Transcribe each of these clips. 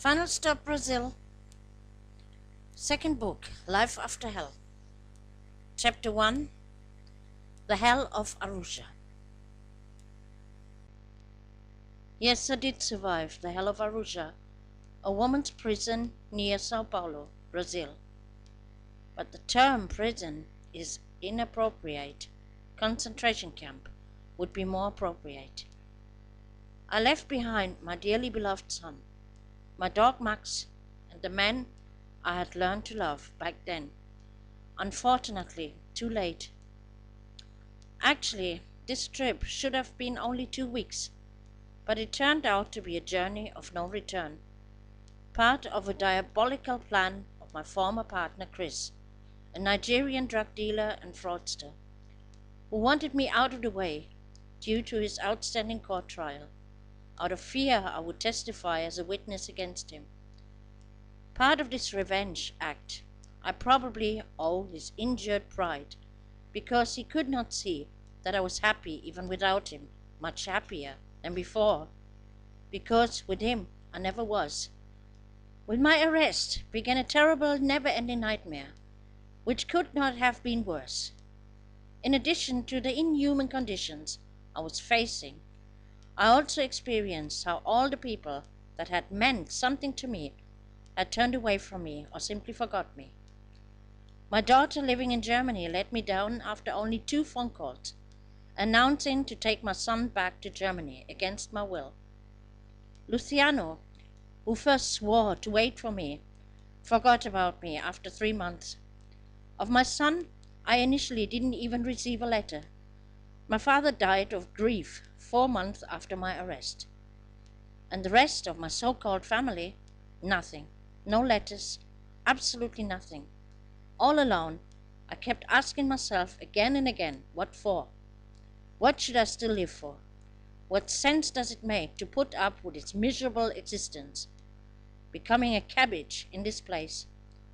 Final stop, Brazil. Second book, Life After Hell. Chapter 1, The Hell of Aruja. Yes, I did survive the hell of Aruja, a woman's prison near Sao Paulo, Brazil. But the term prison is inappropriate. Concentration camp would be more appropriate. I left behind my dearly beloved son, my dog Max, and the man I had learned to love back then. Unfortunately, too late. Actually, this trip should have been only 2 weeks, but it turned out to be a journey of no return, part of a diabolical plan of my former partner Chris, a Nigerian drug dealer and fraudster, who wanted me out of the way due to his outstanding court trial, out of fear I would testify as a witness against him. Part of this revenge act I probably owe his injured pride, because he could not see that I was happy even without him, much happier than before, because with him I never was. With my arrest began a terrible, never-ending nightmare, which could not have been worse. In addition to the inhuman conditions I was facing, I also experienced how all the people that had meant something to me had turned away from me or simply forgot me. My daughter living in Germany let me down after only 2 phone calls, announcing to take my son back to Germany against my will. Luciano, who first swore to wait for me, forgot about me after 3 months. Of my son, I initially didn't even receive a letter. My father died of grief 4 months after my arrest. And the rest of my so-called family, nothing. No letters, absolutely nothing. All alone, I kept asking myself again and again, what for? What should I still live for? What sense does it make to put up with its miserable existence, becoming a cabbage in this place,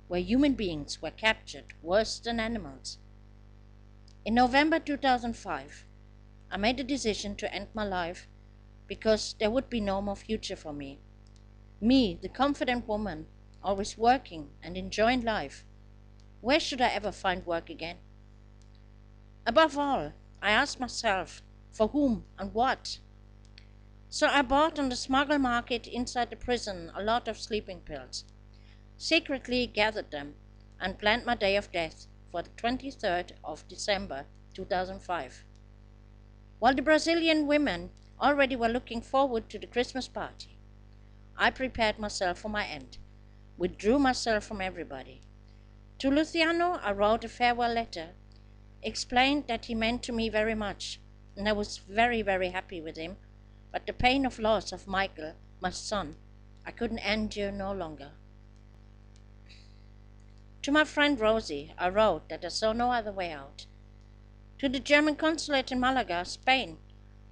where human beings were captured worse than animals? In November 2005, I made the decision to end my life because there would be no more future for me. Me, the confident woman, always working and enjoying life. Where should I ever find work again? Above all, I asked myself, for whom and what? So I bought on the smuggle market inside the prison a lot of sleeping pills, secretly gathered them, and planned my day of death for the 23rd of December 2005. While the Brazilian women already were looking forward to the Christmas party, I prepared myself for my end, withdrew myself from everybody. To Luciano I wrote a farewell letter, explained that he meant to me very much, and I was very, very happy with him, but the pain of loss of Michael, my son, I couldn't endure no longer. To my friend Rosie I wrote that I saw no other way out. To the German consulate in Malaga, Spain,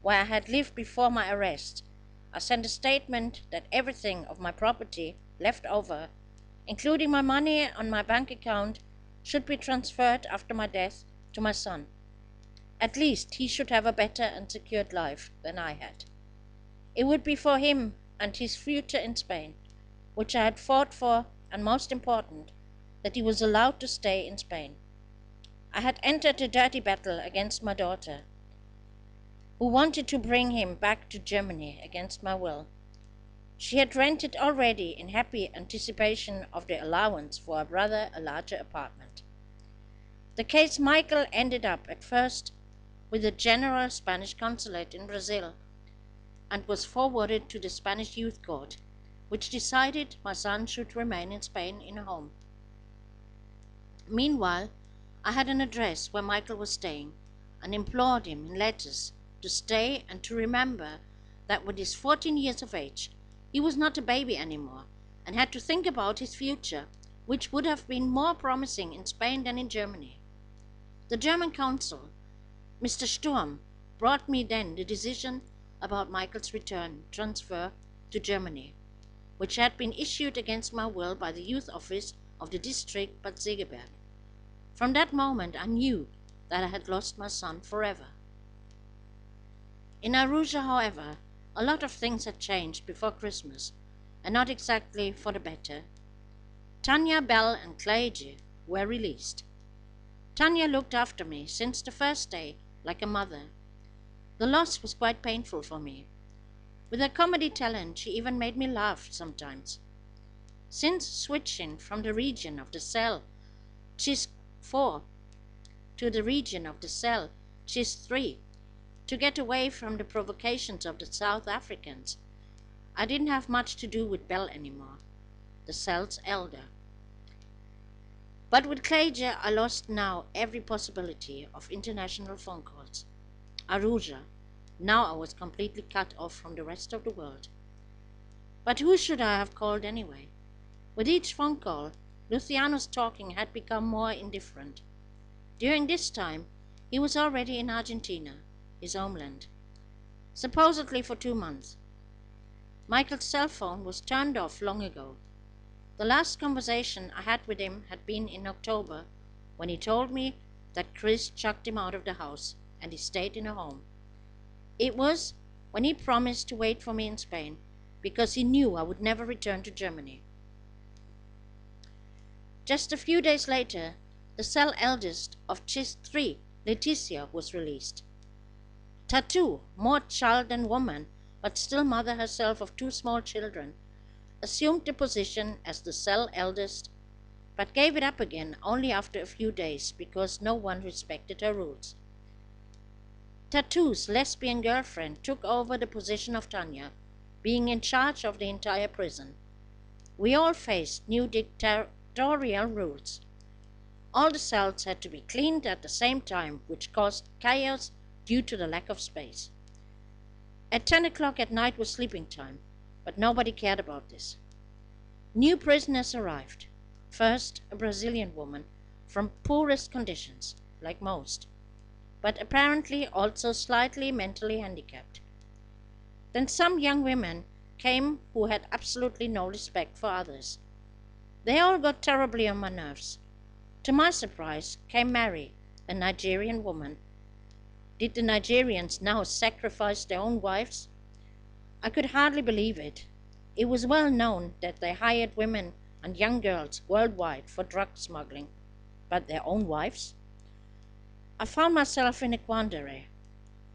where I had lived before my arrest, I sent a statement that everything of my property left over, including my money on my bank account, should be transferred after my death to my son. At least he should have a better and secured life than I had. It would be for him and his future in Spain, which I had fought for, and most important, that he was allowed to stay in Spain. I had entered a dirty battle against my daughter, who wanted to bring him back to Germany against my will. She had rented already in happy anticipation of the allowance for her brother a larger apartment. The case Michael ended up at first with the General Spanish Consulate in Brazil and was forwarded to the Spanish Youth Court, which decided my son should remain in Spain in a home. Meanwhile, I had an address where Michael was staying and implored him in letters to stay and to remember that with his 14 years of age, he was not a baby anymore and had to think about his future, which would have been more promising in Spain than in Germany. The German consul, Mr. Sturm, brought me then the decision about Michael's transfer to Germany, which had been issued against my will by the youth office of the district Bad Segeberg. From that moment I knew that I had lost my son forever. In Aruja, however, a lot of things had changed before Christmas, and not exactly for the better. Tanya, Bell, and Claige were released. Tanya looked after me since the first day like a mother. The loss was quite painful for me. With her comedy talent, she even made me laugh sometimes. Since switching from the region of the cell Chis 4 to the region of the cell Chis 3 to get away from the provocations of the South Africans, I didn't have much to do with Bell anymore, the cell's elder. But with Claige, I lost now every possibility of international phone calls. Aruja. Now I was completely cut off from the rest of the world. But who should I have called anyway? With each phone call, Luciano's talking had become more indifferent. During this time, he was already in Argentina, his homeland, supposedly for 2 months. Michael's cell phone was turned off long ago. The last conversation I had with him had been in October, when he told me that Chris chucked him out of the house and he stayed in a home. It was when he promised to wait for me in Spain because he knew I would never return to Germany. Just a few days later, the cell eldest of Chis 3, Leticia, was released. Tattoo, more child than woman, but still mother herself of 2 small children, assumed the position as the cell eldest, but gave it up again only after a few days because no one respected her rules. Tattoo's lesbian girlfriend took over the position of Tanya, being in charge of the entire prison. We all faced new dictatorial rules. All the cells had to be cleaned at the same time, which caused chaos due to the lack of space. At 10 o'clock at night was sleeping time, but nobody cared about this. New prisoners arrived. First, a Brazilian woman from poorest conditions, like most, but apparently also slightly mentally handicapped. Then some young women came who had absolutely no respect for others. They all got terribly on my nerves. To my surprise came Mary, a Nigerian woman. Did the Nigerians now sacrifice their own wives? I could hardly believe it. It was well known that they hired women and young girls worldwide for drug smuggling, but their own wives? I found myself in a quandary.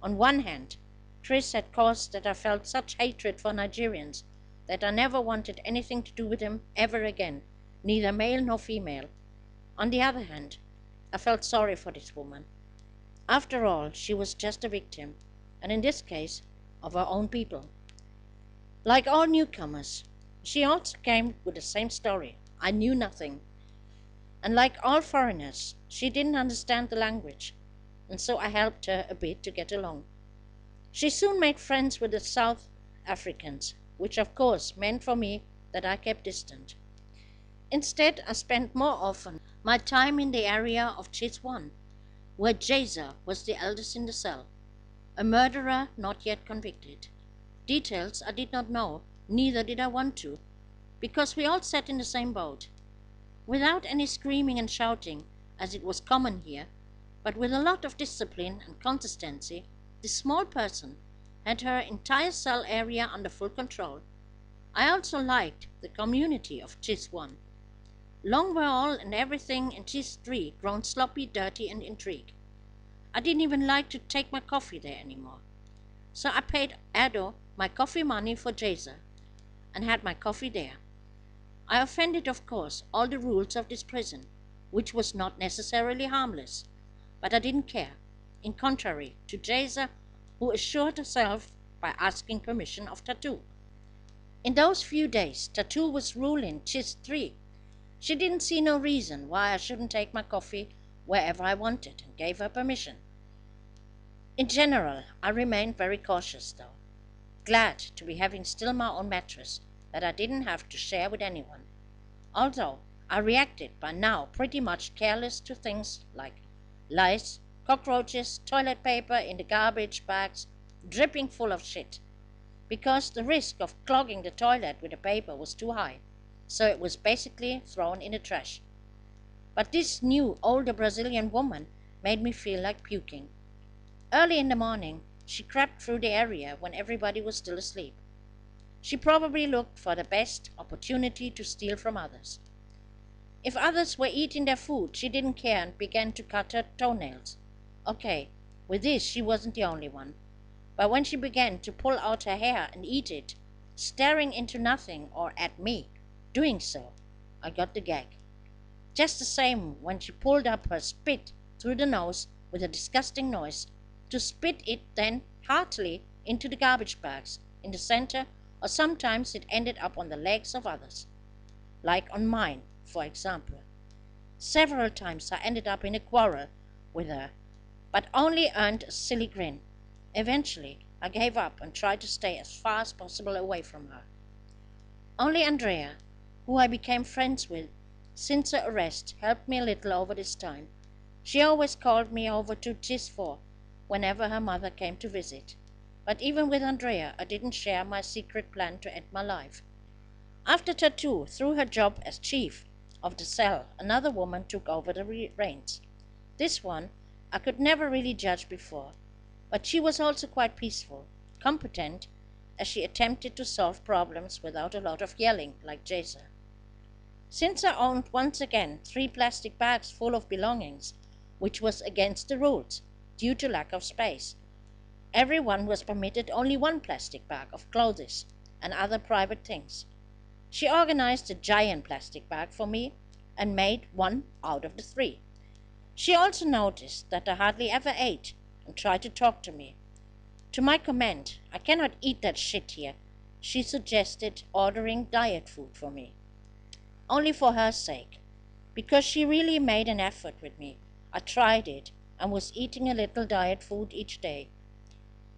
On one hand, Chris had caused that I felt such hatred for Nigerians that I never wanted anything to do with them ever again, neither male nor female. On the other hand, I felt sorry for this woman. After all, she was just a victim, and in this case, of her own people. Like all newcomers, she also came with the same story. I knew nothing. And like all foreigners, she didn't understand the language, and so I helped her a bit to get along. She soon made friends with the South Africans, which of course meant for me that I kept distant. Instead, I spent more often my time in the area of Chis 1, where Jaser was the eldest in the cell, a murderer not yet convicted. Details I did not know, neither did I want to, because we all sat in the same boat. Without any screaming and shouting, as it was common here, but with a lot of discipline and consistency, this small person had her entire cell area under full control. I also liked the community of Chis 1. Long were all and everything in Chis 3 grown sloppy, dirty, and intrigue. I didn't even like to take my coffee there anymore. So I paid Ado my coffee money for Jaser and had my coffee there. I offended, of course, all the rules of this prison, which was not necessarily harmless, but I didn't care, in contrary to Jaser, who assured herself by asking permission of Tattoo. In those few days, Tattoo was ruling Chis 3. She didn't see no reason why I shouldn't take my coffee wherever I wanted and gave her permission. In general, I remained very cautious, though, glad to be having still my own mattress that I didn't have to share with anyone, although I reacted by now pretty much careless to things like lice, cockroaches, toilet paper in the garbage bags, dripping full of shit, because the risk of clogging the toilet with the paper was too high, so it was basically thrown in the trash. But this new, older Brazilian woman made me feel like puking. Early in the morning, she crept through the area when everybody was still asleep. She probably looked for the best opportunity to steal from others. If others were eating their food, she didn't care and began to cut her toenails. Okay, with this she wasn't the only one. But when she began to pull out her hair and eat it, staring into nothing or at me, doing so, I got the gag. Just the same when she pulled up her spit through the nose with a disgusting noise, to spit it then heartily into the garbage bags in the center, or sometimes it ended up on the legs of others, like on mine, for example. Several times I ended up in a quarrel with her, but only earned a silly grin. Eventually, I gave up and tried to stay as far as possible away from her. Only Andrea, who I became friends with since her arrest, helped me a little over this time. She always called me over to Cisfor whenever her mother came to visit. But even with Andrea, I didn't share my secret plan to end my life. After Tattoo, through her job as chief of the cell, another woman took over the reins. This one I could never really judge before, but she was also quite peaceful, competent, as she attempted to solve problems without a lot of yelling like Jason. Since I owned once again 3 plastic bags full of belongings, which was against the rules due to lack of space, everyone was permitted only 1 plastic bag of clothes and other private things. She organized a giant plastic bag for me and made 1 out of the 3. She also noticed that I hardly ever ate and tried to talk to me. To my comment, "I cannot eat that shit here," she suggested ordering diet food for me. Only for her sake. Because she really made an effort with me, I tried it and was eating a little diet food each day.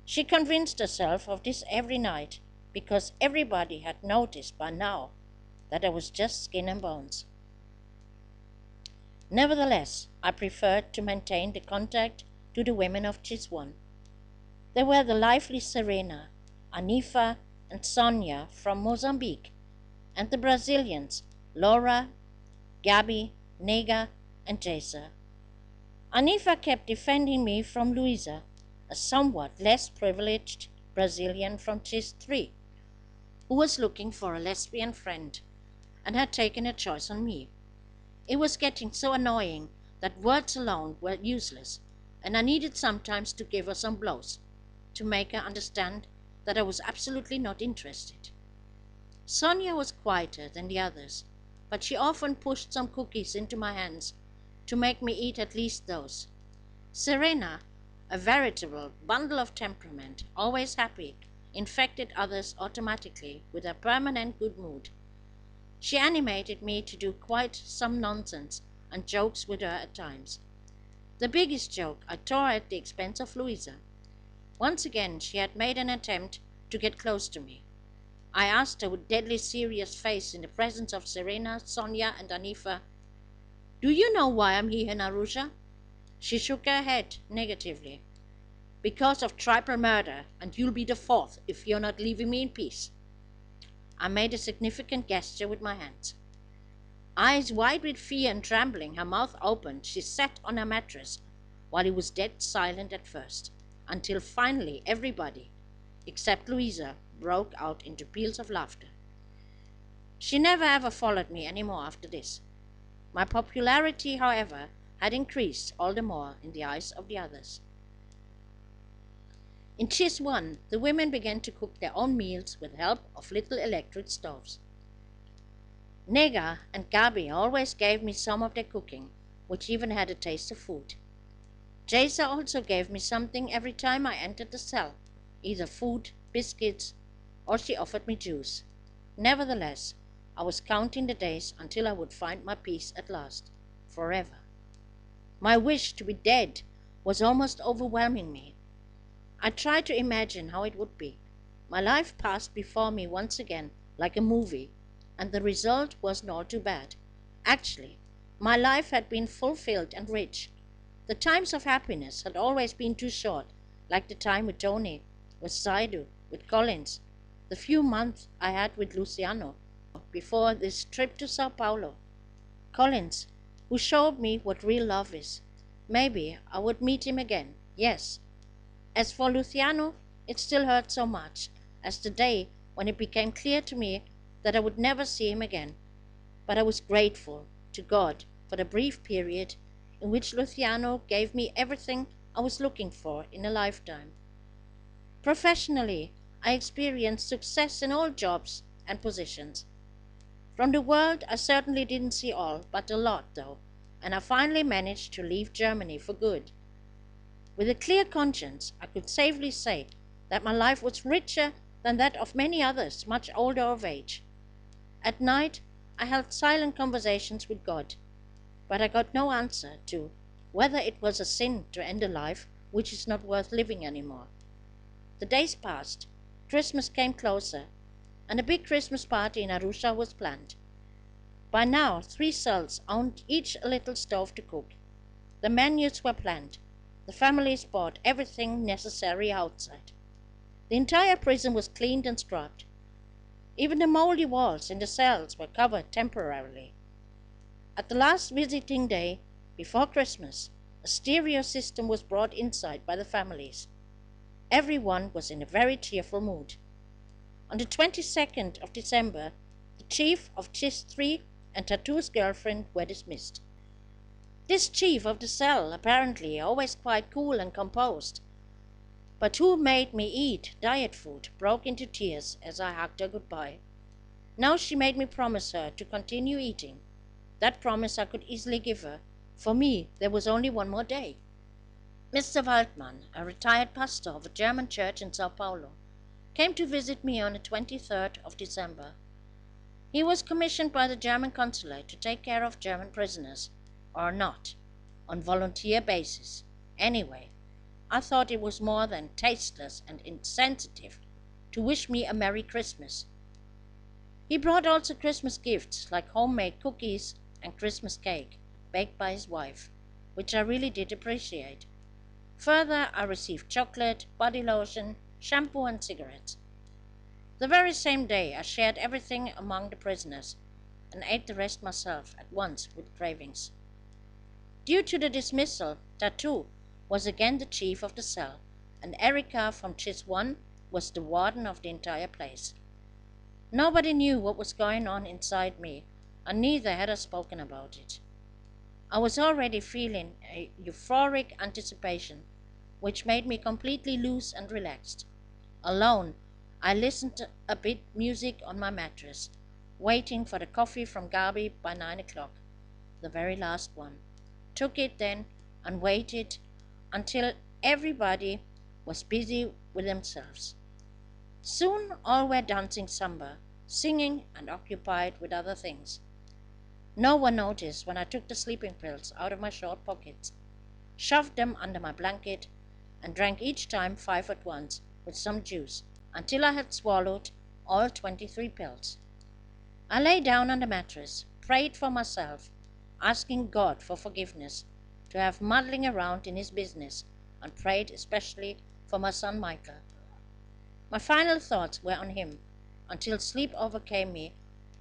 She convinced herself of this every night, because everybody had noticed by now that I was just skin and bones. Nevertheless, I preferred to maintain the contact to the women of Chiswan. There were the lively Serena, Anifa, and Sonia from Mozambique, and the Brazilians, Laura, Gabi, Nega, and Jasa. Anifa kept defending me from Luisa, a somewhat less privileged Brazilian from Chis 3, who was looking for a lesbian friend and had taken a choice on me. It was getting so annoying that words alone were useless, and I needed sometimes to give her some blows to make her understand that I was absolutely not interested. Sonia was quieter than the others, but she often pushed some cookies into my hands to make me eat at least those. Serena, a veritable bundle of temperament, always happy, infected others automatically with her permanent good mood. She animated me to do quite some nonsense and jokes with her at times. The biggest joke I tore at the expense of Louisa. Once again she had made an attempt to get close to me. I asked her with deadly serious face in the presence of Serena, Sonia, and Anifa, "Do you know why I'm here in Aruja?" She shook her head negatively. "Because of triple murder, and you'll be the 4th if you're not leaving me in peace." I made a significant gesture with my hands. Eyes wide with fear and trembling, her mouth open, she sat on her mattress, while it was dead silent at first, until finally everybody, except Louisa, broke out into peals of laughter. She never ever followed me any more after this. My popularity, however, had increased all the more in the eyes of the others. In Chis 1, the women began to cook their own meals with the help of little electric stoves. Nega and Gabi always gave me some of their cooking, which even had a taste of food. Jasa also gave me something every time I entered the cell, either food, biscuits, or she offered me juice. Nevertheless, I was counting the days until I would find my peace at last, forever. My wish to be dead was almost overwhelming me. I tried to imagine how it would be. My life passed before me once again like a movie, and the result wasn't all too bad. Actually, my life had been fulfilled and rich. The times of happiness had always been too short, like the time with Tony, with Saidu, with Collins, the few months I had with Luciano before this trip to Sao Paulo. Collins, who showed me what real love is. Maybe I would meet him again, yes. As for Luciano, it still hurt so much, as the day when it became clear to me that I would never see him again, but I was grateful to God for the brief period in which Luciano gave me everything I was looking for in a lifetime. Professionally, I experienced success in all jobs and positions. From the world, I certainly didn't see all, but a lot, though, and I finally managed to leave Germany for good. With a clear conscience, I could safely say that my life was richer than that of many others much older of age. At night, I held silent conversations with God, but I got no answer to whether it was a sin to end a life which is not worth living anymore. The days passed, Christmas came closer, and a big Christmas party in Aruja was planned. By now, 3 cells owned each a little stove to cook. The menus were planned. The families bought everything necessary outside. The entire prison was cleaned and scrubbed. Even the moldy walls in the cells were covered temporarily. At the last visiting day, before Christmas, a stereo system was brought inside by the families. Everyone was in a very cheerful mood. On the 22nd of December, the chief of CHIS 3 and Tattoo's girlfriend were dismissed. This chief of the cell, apparently always quite cool and composed, but who made me eat diet food, broke into tears as I hugged her goodbye. Now she made me promise her to continue eating. That promise I could easily give her. For me, there was only one more day. Mr. Waldmann, a retired pastor of a German church in Sao Paulo, came to visit me on the 23rd of December. He was commissioned by the German consulate to take care of German prisoners, or not, on volunteer basis. Anyway, I thought it was more than tasteless and insensitive to wish me a Merry Christmas. He brought also Christmas gifts like homemade cookies and Christmas cake baked by his wife, which I really did appreciate. Further, I received chocolate, body lotion, shampoo and cigarettes. The very same day I shared everything among the prisoners and ate the rest myself at once with cravings. Due to the dismissal, Tattoo was again the chief of the cell, and Erika from CHIS 1 was the warden of the entire place. Nobody knew what was going on inside me, and neither had I spoken about it. I was already feeling a euphoric anticipation, which made me completely loose and relaxed. Alone, I listened to a bit music on my mattress, waiting for the coffee from Gabi by 9 o'clock, the very last one. Took it then and waited until everybody was busy with themselves. Soon all were dancing samba, singing and occupied with other things. No one noticed when I took the sleeping pills out of my short pockets, shoved them under my blanket, and drank each time 5 at once with some juice, until I had swallowed all 23 pills. I lay down on the mattress, prayed for myself, asking God for forgiveness, to have muddling around in his business, and prayed especially for my son Michael. My final thoughts were on him, until sleep overcame me,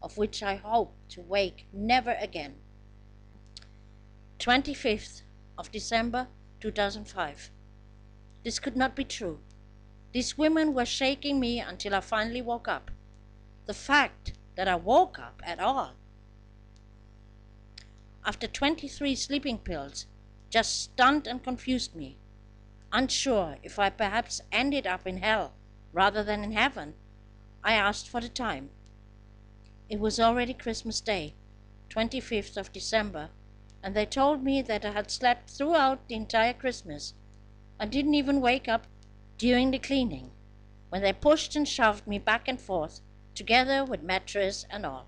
of which I hope to wake never again. 25th of December 2005. This could not be true. These women were shaking me until I finally woke up. The fact that I woke up at all after 23 sleeping pills just stunned and confused me. Unsure if I perhaps ended up in hell rather than in heaven, I asked for the time. It was already Christmas Day, 25th of December, and they told me that I had slept throughout the entire Christmas. I didn't even wake up during the cleaning, when they pushed and shoved me back and forth, together with mattress and all.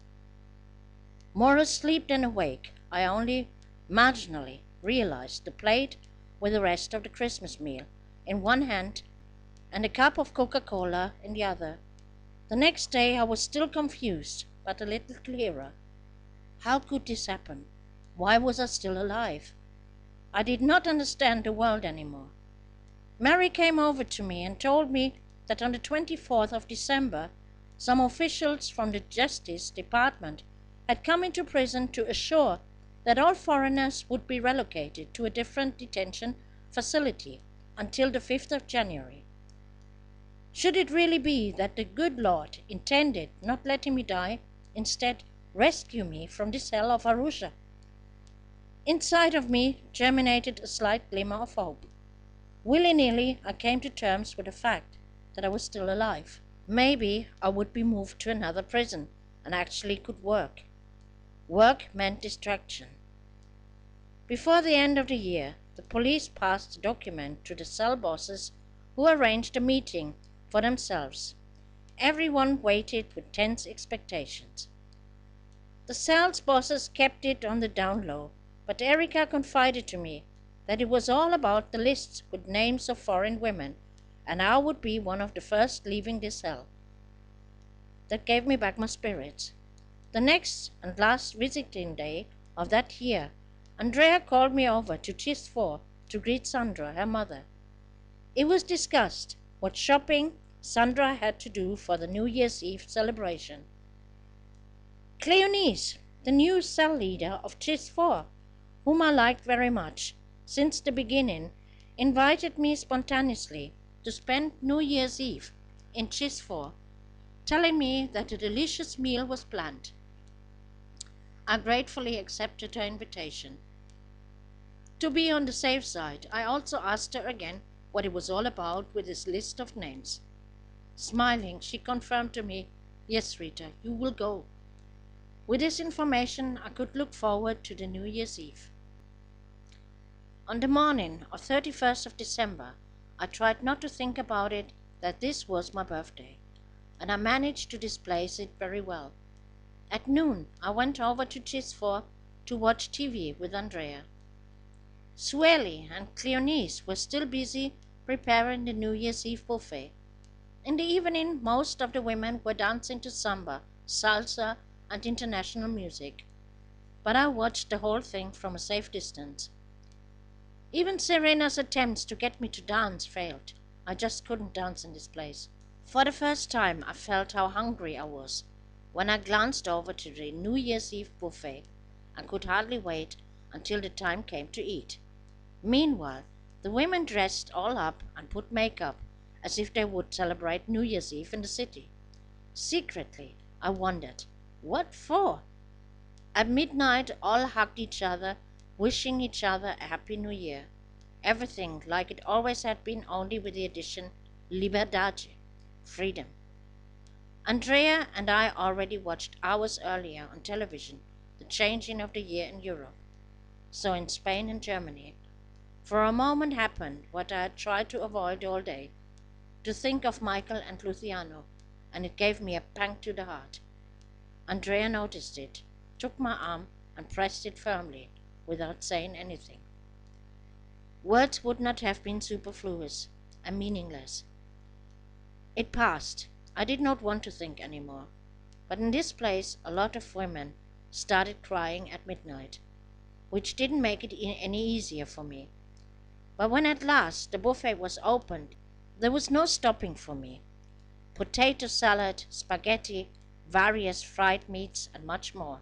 More asleep than awake, I only marginally realized the plate with the rest of the Christmas meal in one hand and a cup of Coca-Cola in the other. The next day I was still confused, but a little clearer. How could this happen? Why was I still alive? I did not understand the world anymore. Mary came over to me and told me that on the 24th of December, some officials from the Justice Department had come into prison to assure that all foreigners would be relocated to a different detention facility until the 5th of January. Should it really be that the good Lord intended not letting me die, instead rescue me from this hell of Aruja? Inside of me germinated a slight glimmer of hope. Willy-nilly, I came to terms with the fact that I was still alive. Maybe I would be moved to another prison and actually could work. Work meant distraction. Before the end of the year, the police passed a document to the cell bosses who arranged a meeting for themselves. Everyone waited with tense expectations. The cell's bosses kept it on the down low, but Erica confided to me that it was all about the lists with names of foreign women, and I would be one of the first leaving this cell. That gave me back my spirits. The next and last visiting day of that year, Andrea called me over to Chis 4 to greet Sandra, her mother. It was discussed what shopping Sandra had to do for the New Year's Eve celebration. Cleonice, the new cell leader of Chis 4, whom I liked very much since the beginning, invited me spontaneously to spend New Year's Eve in Chis 4, telling me that a delicious meal was planned. I gratefully accepted her invitation. To be on the safe side, I also asked her again what it was all about with this list of names. Smiling, she confirmed to me, "Yes, Rita, you will go." With this information, I could look forward to the New Year's Eve. On the morning of 31st of December, I tried not to think about it that this was my birthday, and I managed to displace it very well. At noon, I went over to Chis 4 to watch TV with Andrea. Sueli and Cleonice were still busy preparing the New Year's Eve buffet. In the evening, most of the women were dancing to samba, salsa, and international music, but I watched the whole thing from a safe distance. Even Serena's attempts to get me to dance failed. I just couldn't dance in this place. For the first time, I felt how hungry I was when I glanced over to the New Year's Eve buffet and could hardly wait until the time came to eat. Meanwhile, the women dressed all up and put makeup as if they would celebrate New Year's Eve in the city. Secretly, I wondered, what for? At midnight, all hugged each other, wishing each other a happy new year. Everything like it always had been, only with the addition liberdade, freedom. Andrea and I already watched hours earlier on television the changing of the year in Europe. So in Spain and Germany, for a moment happened what I had tried to avoid all day, to think of Michael and Luciano, and it gave me a pang to the heart. Andrea noticed it, took my arm and pressed it firmly, without saying anything. Words would not have been superfluous and meaningless. It passed. I did not want to think any more. But in this place, a lot of women started crying at midnight, which didn't make it any easier for me. But when at last the buffet was opened, there was no stopping for me. Potato salad, spaghetti, various fried meats, and much more.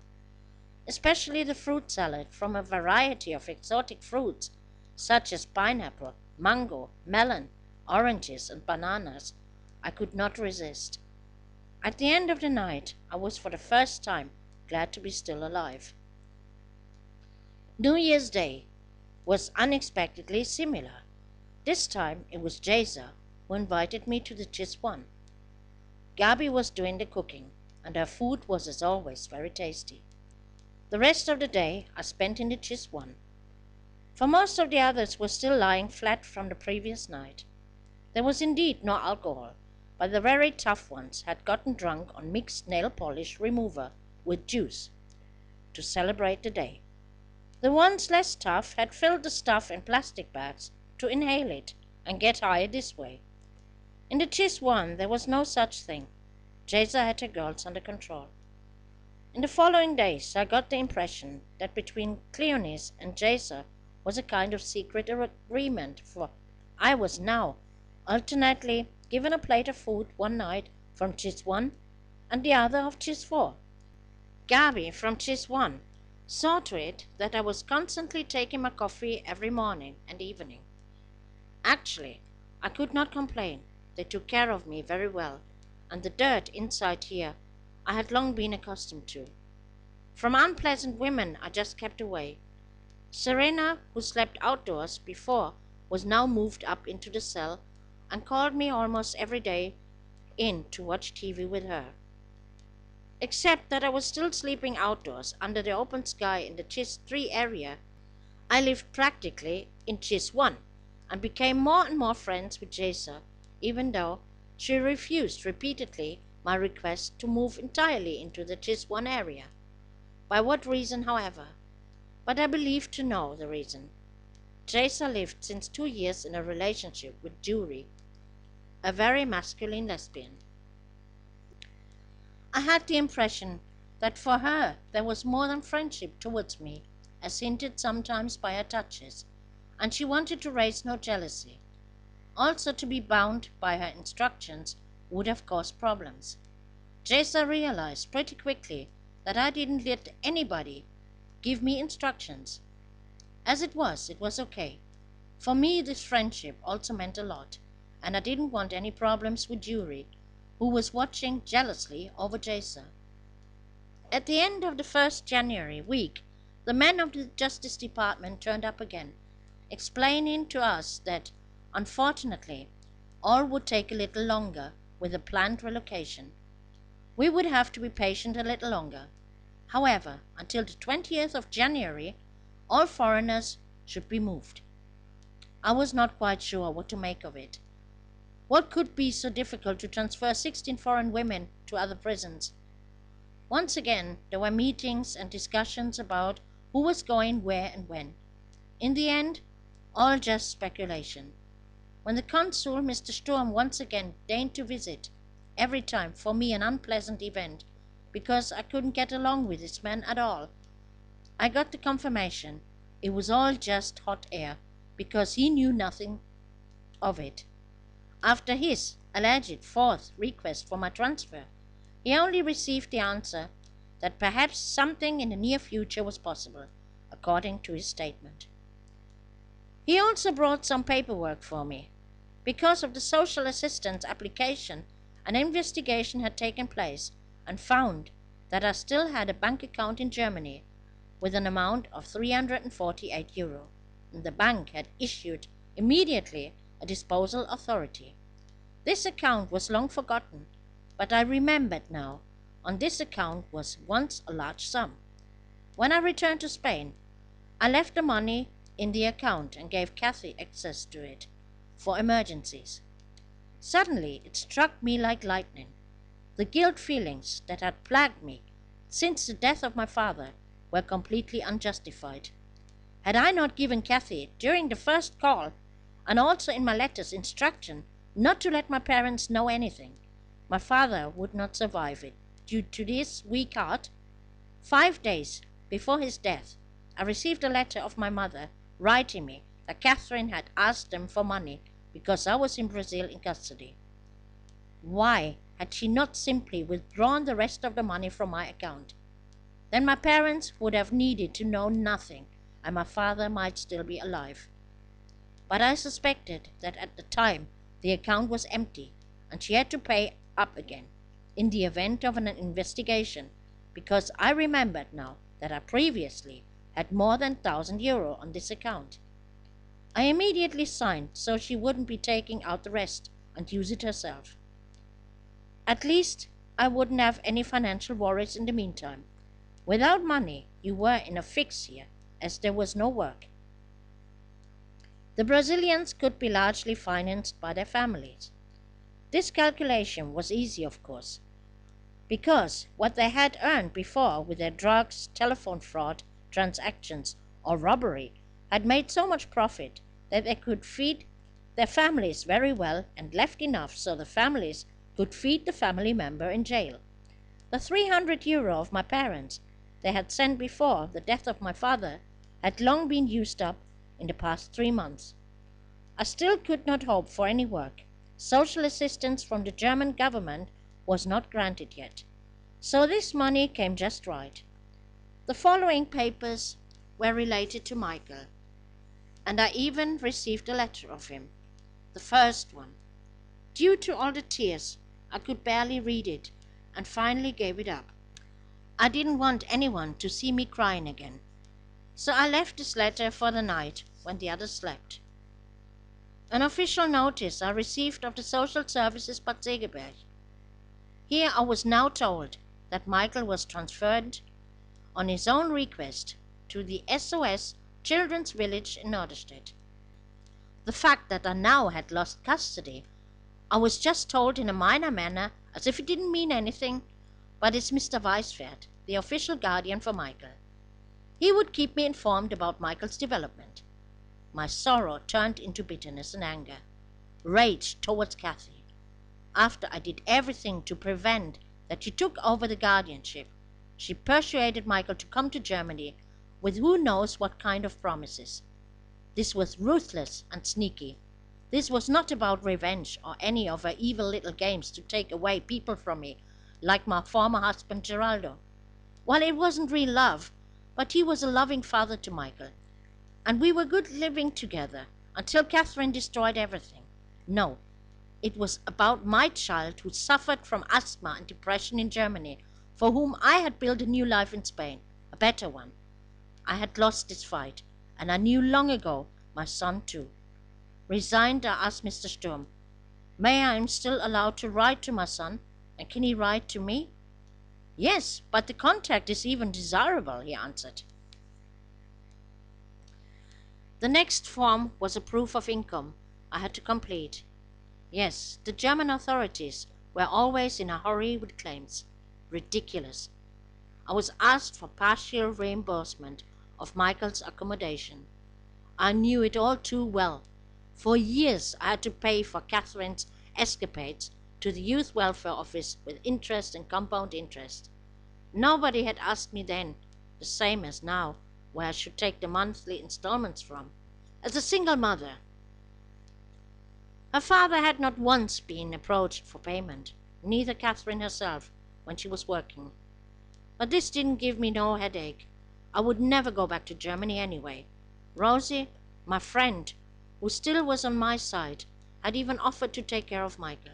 Especially the fruit salad from a variety of exotic fruits, such as pineapple, mango, melon, oranges, and bananas, I could not resist. At the end of the night, I was for the first time glad to be still alive. New Year's Day was unexpectedly similar. This time it was Jeza who invited me to the Chis 1. Gabi was doing the cooking, and her food was as always very tasty. The rest of the day I spent in the Chis 1, for most of the others were still lying flat from the previous night. There was indeed no alcohol, but the very tough ones had gotten drunk on mixed nail polish remover with juice to celebrate the day. The ones less tough had filled the stuff in plastic bags to inhale it and get high this way. In the Chis 1 there was no such thing. Jeza had her girls under control. In the following days I got the impression that between Cleonice and Jeza was a kind of secret agreement, for I was now alternately given a plate of food one night from Chis 1 and the other of Chis 4. Gabi from Chis 1 saw to it that I was constantly taking my coffee every morning and evening. Actually, I could not complain. They took care of me very well, and the dirt inside here I had long been accustomed to. From unpleasant women I just kept away. Serena, who slept outdoors before, was now moved up into the cell and called me almost every day in to watch TV with her. Except that I was still sleeping outdoors under the open sky in the CHIS 3 area, I lived practically in CHIS 1 and became more and more friends with Jesa, even though she refused repeatedly my request to move entirely into the CHIS 1 area. By what reason, however? But I believe to know the reason. Jesa lived since 2 years in a relationship with Jury, a very masculine lesbian. I had the impression that for her there was more than friendship towards me, as hinted sometimes by her touches, and she wanted to raise no jealousy. Also, to be bound by her instructions would have caused problems. Jesa realized pretty quickly that I didn't let anybody give me instructions. As it was okay. For me, this friendship also meant a lot, and I didn't want any problems with Jury, who was watching jealously over Jesa. At the end of the first January week, the men of the Justice Department turned up again, explaining to us that, unfortunately, all would take a little longer with the planned relocation. We would have to be patient a little longer. However, until the 20th of January, all foreigners should be moved. I was not quite sure what to make of it. What could be so difficult to transfer 16 foreign women to other prisons? Once again, there were meetings and discussions about who was going where and when. In the end, all just speculation. When the consul, Mr. Sturm, once again deigned to visit, every time for me an unpleasant event, because I couldn't get along with this man at all, I got the confirmation it was all just hot air, because he knew nothing of it. After his alleged fourth request for my transfer, he only received the answer that perhaps something in the near future was possible, according to his statement. He also brought some paperwork for me. Because of the social assistance application, an investigation had taken place and found that I still had a bank account in Germany with an amount of €348, and the bank had issued immediately a disposal authority. This account was long forgotten, but I remembered now. On this account was once a large sum. When I returned to Spain, I left the money in the account and gave Kathy access to it for emergencies. Suddenly it struck me like lightning. The guilt feelings that had plagued me since the death of my father were completely unjustified. Had I not given Kathy, during the first call, and also in my letters, instruction not to let my parents know anything, my father would not survive it due to this weak heart. 5 days before his death, I received a letter of my mother writing me that Catherine had asked them for money because I was in Brazil in custody. Why had she not simply withdrawn the rest of the money from my account? Then my parents would have needed to know nothing, and my father might still be alive. But I suspected that at the time the account was empty, and she had to pay up again in the event of an investigation, because I remembered now that I previously had more than €1,000 on this account. I immediately signed so she wouldn't be taking out the rest and use it herself. At least I wouldn't have any financial worries in the meantime. Without money, you were in a fix here, as there was no work. The Brazilians could be largely financed by their families. This calculation was easy, of course, because what they had earned before with their drugs, telephone fraud, transactions, or robbery had made so much profit that they could feed their families very well and left enough so the families could feed the family member in jail. The €300 of my parents they had sent before the death of my father had long been used up in the past 3 months. I still could not hope for any work. Social assistance from the German government was not granted yet, so this money came just right. The following papers were related to Michael, and I even received a letter of him. The first one. Due to all the tears, I could barely read it and finally gave it up. I didn't want anyone to see me crying again, so I left this letter for the night when the others slept. An official notice I received of the Social Services Bad Segeberg. Here I was now told that Michael was transferred on his own request to the SOS Children's Village in Norderstedt. The fact that I now had lost custody, I was just told in a minor manner, as if it didn't mean anything, but it's Mr. Weisfeld, the official guardian for Michael. He would keep me informed about Michael's development. My sorrow turned into bitterness and anger, rage towards Kathy. After I did everything to prevent that she took over the guardianship, she persuaded Michael to come to Germany with who knows what kind of promises. This was ruthless and sneaky. This was not about revenge or any of her evil little games to take away people from me, like my former husband Geraldo. Well, it wasn't real love, but he was a loving father to Michael, and we were good living together until Catherine destroyed everything. No, it was about my child who suffered from asthma and depression in Germany, for whom I had built a new life in Spain, a better one. I had lost this fight, and I knew long ago my son too. Resigned, I asked Mr. Sturm, "May I am still allowed to write to my son, and can he write to me?" "Yes, but the contact is even desirable," he answered. The next form was a proof of income I had to complete. Yes, the German authorities were always in a hurry with claims. Ridiculous. I was asked for partial reimbursement of Michael's accommodation. I knew it all too well. For years I had to pay for Catherine's escapades to the Youth Welfare Office with interest and compound interest. Nobody had asked me then, the same as now, where I should take the monthly installments from. As a single mother, her father had not once been approached for payment, neither Catherine herself, when she was working. But this didn't give me no headache. I would never go back to Germany anyway. Rosie, my friend, who still was on my side, had even offered to take care of Michael.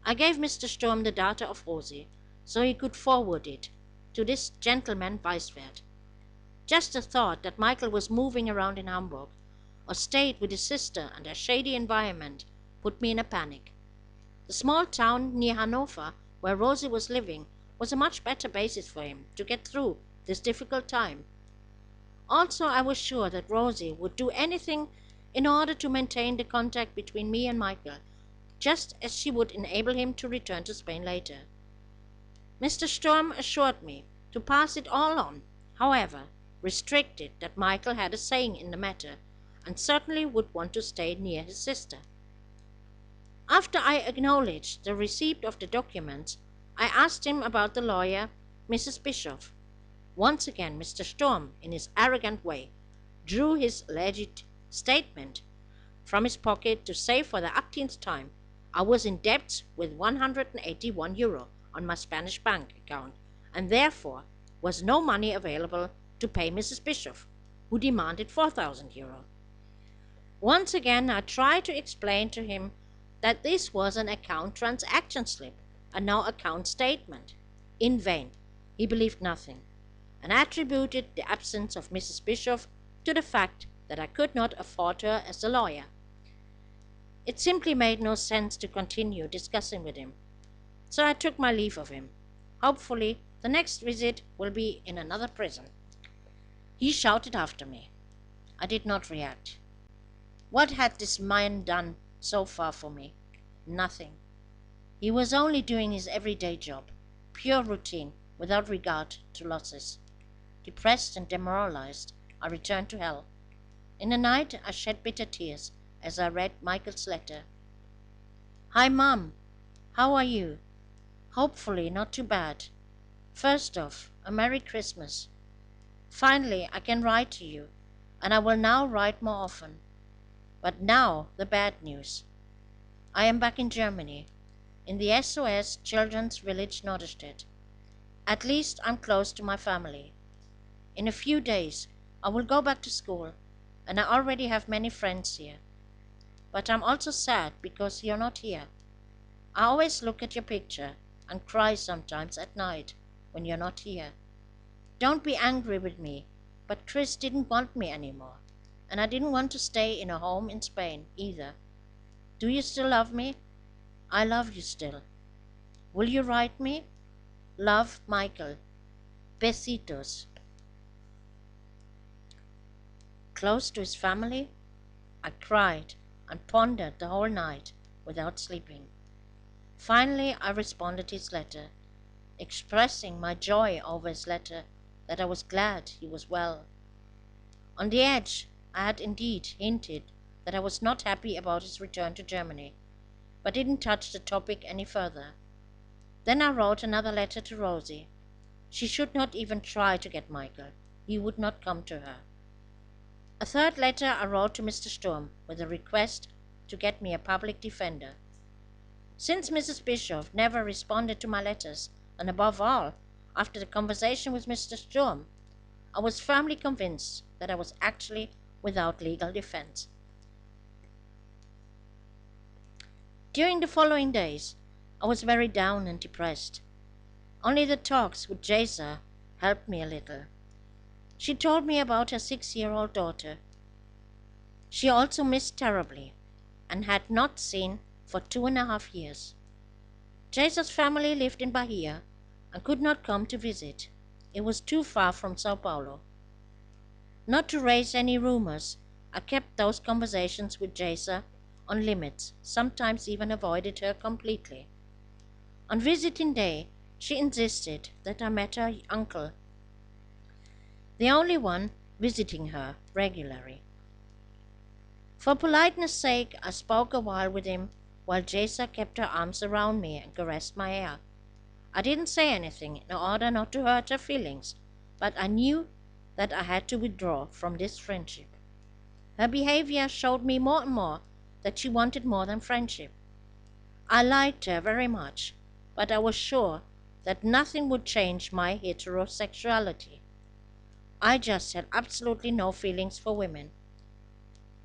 I gave Mr. Sturm the data of Rosie, so he could forward it to this gentleman Weisfeld. Just the thought that Michael was moving around in Hamburg, or stayed with his sister and a shady environment, put me in a panic. The small town near Hanover, where Rosie was living, was a much better basis for him to get through this difficult time. Also, I was sure that Rosie would do anything in order to maintain the contact between me and Michael, just as she would enable him to return to Spain later. Mr. Sturm assured me to pass it all on, however, restricted that Michael had a saying in the matter, and certainly would want to stay near his sister. After I acknowledged the receipt of the documents, I asked him about the lawyer, Mrs. Bischoff. Once again, Mr. Sturm, in his arrogant way, drew his alleged statement from his pocket to say for the upteenth time I was in debt with €181 on my Spanish bank account, and therefore was no money available to pay Mrs. Bischoff, who demanded €4,000. Once again I tried to explain to him that this was an account transaction slip and no account statement. In vain. He believed nothing, and attributed the absence of Mrs. Bischoff to the fact that I could not afford her as a lawyer. It simply made no sense to continue discussing with him, so I took my leave of him. Hopefully, the next visit will be in another prison. He shouted after me. I did not react. What had this man done so far for me? Nothing. He was only doing his everyday job, pure routine, without regard to losses. Depressed and demoralized, I returned to hell. In the night, I shed bitter tears as I read Michael's letter. "Hi, Mom. How are you? Hopefully not too bad. First off, a Merry Christmas. Finally, I can write to you, and I will now write more often. But now, the bad news. I am back in Germany, in the SOS Children's Village Norderstedt. At least I'm close to my family. In a few days, I will go back to school, and I already have many friends here. But I'm also sad because you're not here. I always look at your picture and cry sometimes at night when you're not here. Don't be angry with me, but Chris didn't want me anymore, and I didn't want to stay in a home in Spain either. Do you still love me? I love you still. Will you write me? Love, Michael. Besitos. Close to his family? I cried and pondered the whole night without sleeping. Finally, I responded his letter, expressing my joy over his letter, that I was glad he was well. On the edge, I had indeed hinted that I was not happy about his return to Germany, but didn't touch the topic any further. Then I wrote another letter to Rosie. She should not even try to get Michael. He would not come to her. A third letter I wrote to Mr. Sturm with a request to get me a public defender. Since Mrs. Bischoff never responded to my letters, and above all, after the conversation with Mr. Sturm, I was firmly convinced that I was actually without legal defense. During the following days, I was very down and depressed. Only the talks with Jasa helped me a little. She told me about her 6-year-old daughter. She also missed terribly, and had not seen for 2.5 years. Jasa's family lived in Bahia and could not come to visit. It was too far from Sao Paulo. Not to raise any rumors, I kept those conversations with Jasa on limits, sometimes even avoided her completely. On visiting day, she insisted that I met her uncle, the only one visiting her regularly. For politeness' sake, I spoke a while with him, while Jasa kept her arms around me and caressed my hair. I didn't say anything in order not to hurt her feelings, but I knew that I had to withdraw from this friendship. Her behavior showed me more and more that she wanted more than friendship. I liked her very much, but I was sure that nothing would change my heterosexuality. I just had absolutely no feelings for women.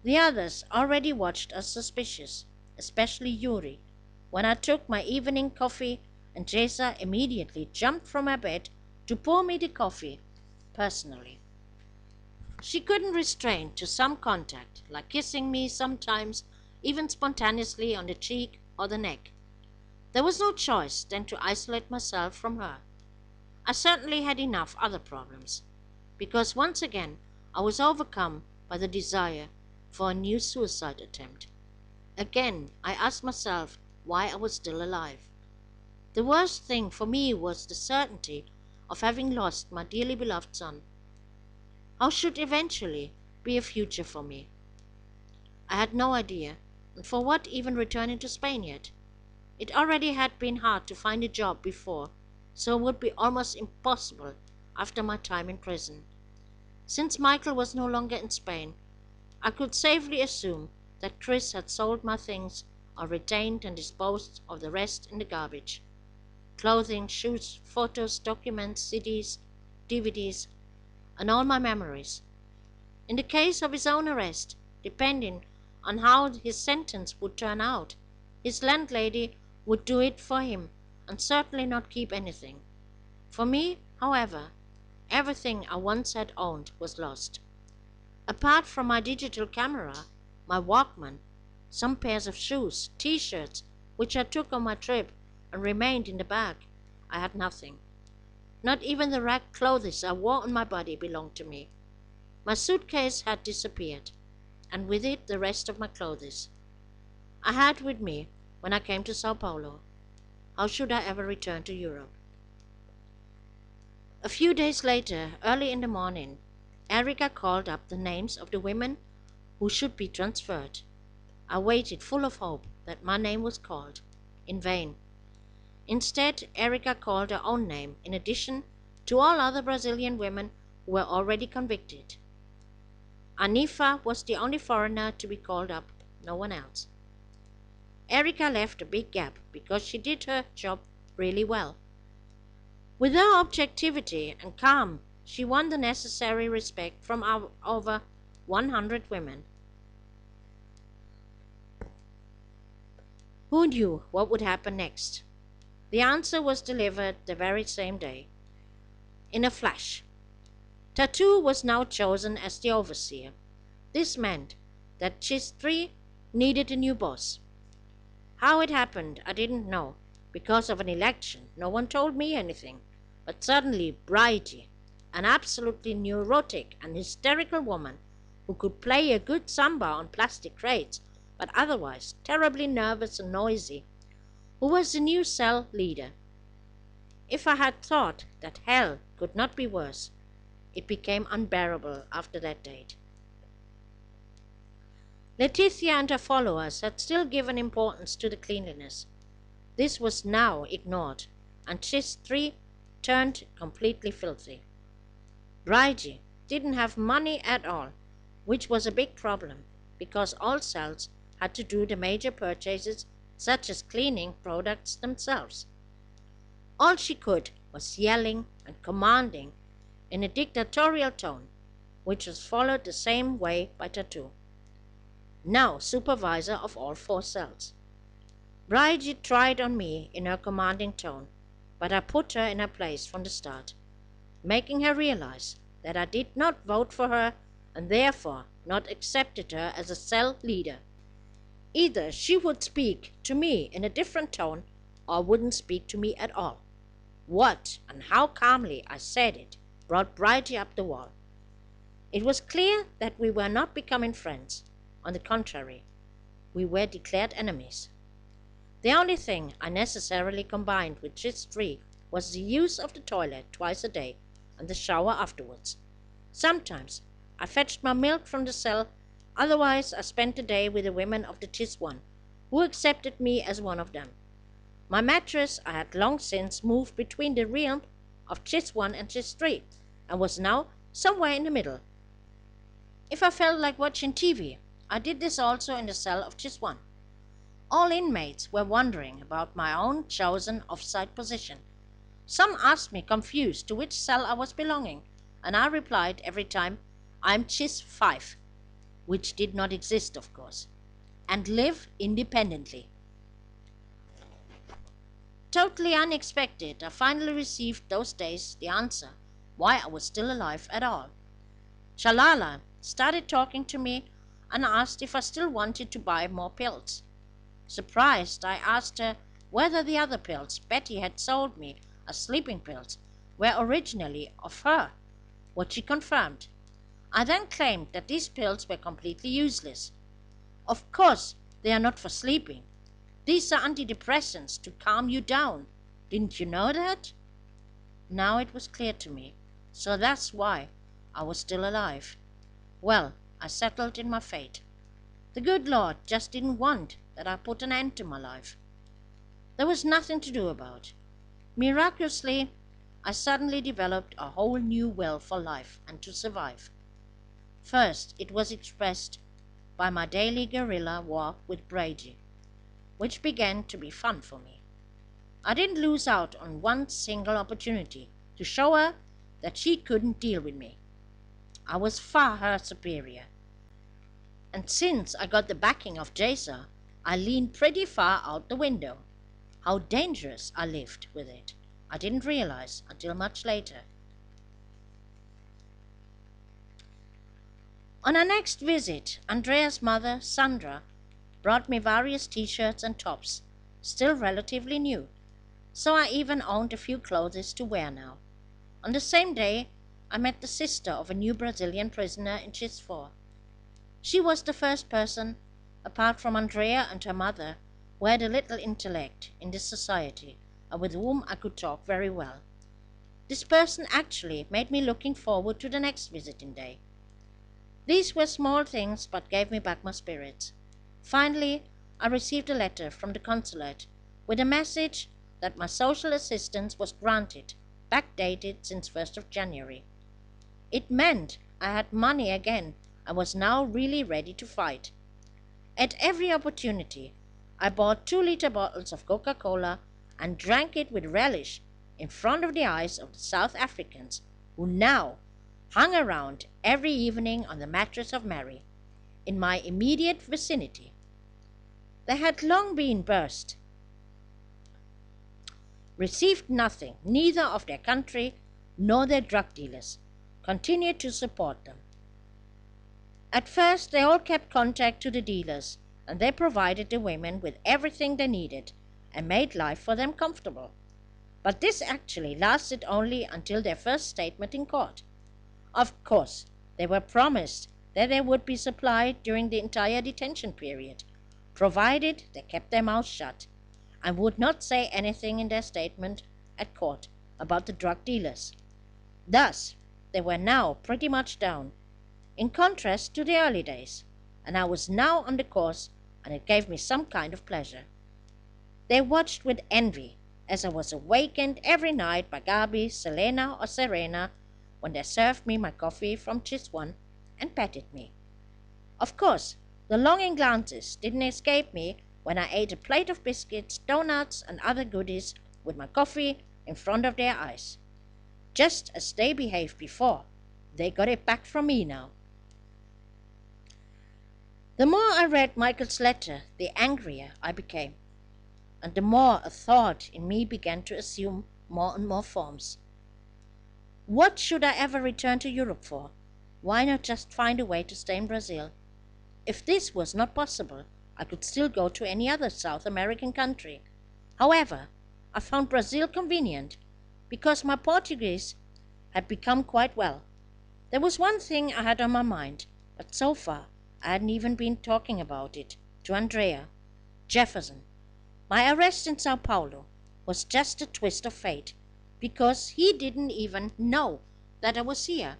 The others already watched us suspicious, especially Yuri, when I took my evening coffee and Jasa immediately jumped from her bed to pour me the coffee personally. She couldn't restrain to some contact, like kissing me sometimes, even spontaneously on the cheek or the neck. There was no choice than to isolate myself from her. I certainly had enough other problems, because once again I was overcome by the desire for a new suicide attempt. Again, I asked myself why I was still alive. The worst thing for me was the certainty of having lost my dearly beloved son. How should eventually be a future for me? I had no idea, and for what even returning to Spain yet? It already had been hard to find a job before, so it would be almost impossible after my time in prison. Since Michael was no longer in Spain, I could safely assume that Chris had sold my things or retained and disposed of the rest in the garbage. Clothing, shoes, photos, documents, CDs, DVDs, and all my memories. In the case of his own arrest, depending on how his sentence would turn out, his landlady would do it for him and certainly not keep anything. For me, however, everything I once had owned was lost. Apart from my digital camera, my Walkman, some pairs of shoes, T-shirts, which I took on my trip and remained in the bag, I had nothing. Not even the ragged clothes I wore on my body belonged to me. My suitcase had disappeared, and with it the rest of my clothes. I had with me when I came to Sao Paulo. How should I ever return to Europe? A few days later, early in the morning, Erica called up the names of the women who should be transferred. I waited full of hope that my name was called. In vain. Instead, Erica called her own name in addition to all other Brazilian women who were already convicted. Anifa was the only foreigner to be called up, no one else. Erica left a big gap because she did her job really well. With her objectivity and calm, she won the necessary respect from over 100 women. Who knew what would happen next? The answer was delivered the very same day, in a flash. Tattoo was now chosen as the overseer. This meant that Chistri needed a new boss. How it happened, I didn't know. Because of an election, no one told me anything. But suddenly, Bridie, an absolutely neurotic and hysterical woman who could play a good samba on plastic crates, but otherwise terribly nervous and noisy, who was the new cell leader. If I had thought that hell could not be worse, it became unbearable after that date. Letitia and her followers had still given importance to the cleanliness. This was now ignored, and Chistri turned completely filthy. Bridie didn't have money at all, which was a big problem, because all cells had to do the major purchases, such as cleaning products themselves. All she could was yelling and commanding in a dictatorial tone, which was followed the same way by Tattoo, now supervisor of all 4 cells. Bridget tried on me in her commanding tone, but I put her in her place from the start, making her realize that I did not vote for her and therefore not accepted her as a cell leader. Either she would speak to me in a different tone or wouldn't speak to me at all. What and how calmly I said it brought Bridie up the wall. It was clear that we were not becoming friends. On the contrary, we were declared enemies. The only thing I necessarily combined with Chistri was the use of the toilet twice a day and the shower afterwards. Sometimes I fetched my milk from the cell, otherwise I spent the day with the women of the Tis1, who accepted me as one of them. My mattress I had long since moved between the realm of Tis1 and Chistri, and was now somewhere in the middle. If I felt like watching TV, I did this also in the cell of Tis1. All inmates were wondering about my own chosen off-site position. Some asked me confused to which cell I was belonging, and I replied every time, I'm Chis 5, which did not exist, of course, and live independently. Totally unexpected, I finally received those days the answer why I was still alive at all. Shalala started talking to me and asked if I still wanted to buy more pills. Surprised, I asked her whether the other pills Betty had sold me as sleeping pills were originally of her, what she confirmed. I then claimed that these pills were completely useless. Of course, they are not for sleeping. These are antidepressants to calm you down. Didn't you know that? Now it was clear to me. So that's why I was still alive. Well, I settled in my fate. The good Lord just didn't want that I put an end to my life. There was nothing to do about. Miraculously, I suddenly developed a whole new will for life and to survive. First, it was expressed by my daily guerrilla walk with Brady, which began to be fun for me. I didn't lose out on one single opportunity to show her that she couldn't deal with me. I was far her superior. And since I got the backing of Jasa, I leaned pretty far out the window. How dangerous I lived with it, I didn't realize until much later. On our next visit, Andrea's mother, Sandra, brought me various t-shirts and tops, still relatively new, so I even owned a few clothes to wear now. On the same day, I met the sister of a new Brazilian prisoner in Chis 4. She was the first person, apart from Andrea and her mother, who had a little intellect in this society, and with whom I could talk very well. This person actually made me looking forward to the next visiting day. These were small things, but gave me back my spirits. Finally, I received a letter from the consulate with a message that my social assistance was granted, backdated since 1st of January. It meant I had money again and was now really ready to fight. At every opportunity, I bought 2-liter bottles of Coca-Cola and drank it with relish in front of the eyes of the South Africans, who now hung around every evening on the mattress of Mary, in my immediate vicinity. They had long been burst, received nothing, neither of their country nor their drug dealers continued to support them. At first, they all kept contact to the dealers, and they provided the women with everything they needed and made life for them comfortable. But this actually lasted only until their first statement in court. Of course, they were promised that they would be supplied during the entire detention period, provided they kept their mouths shut and would not say anything in their statement at court about the drug dealers. Thus, they were now pretty much down, in contrast to the early days, and I was now on the course, and it gave me some kind of pleasure. They watched with envy as I was awakened every night by Gabi, Selena, or Serena when they served me my coffee from Chiswan and petted me. Of course, the longing glances didn't escape me when I ate a plate of biscuits, donuts, and other goodies with my coffee in front of their eyes. Just as they behaved before, they got it back from me now. The more I read Michael's letter, the angrier I became, and the more a thought in me began to assume more and more forms. What should I ever return to Europe for? Why not just find a way to stay in Brazil? If this was not possible, I could still go to any other South American country. However, I found Brazil convenient because my Portuguese had become quite well. There was one thing I had on my mind, but so far I hadn't even been talking about it to Andrea. Jefferson. My arrest in Sao Paulo was just a twist of fate, because he didn't even know that I was here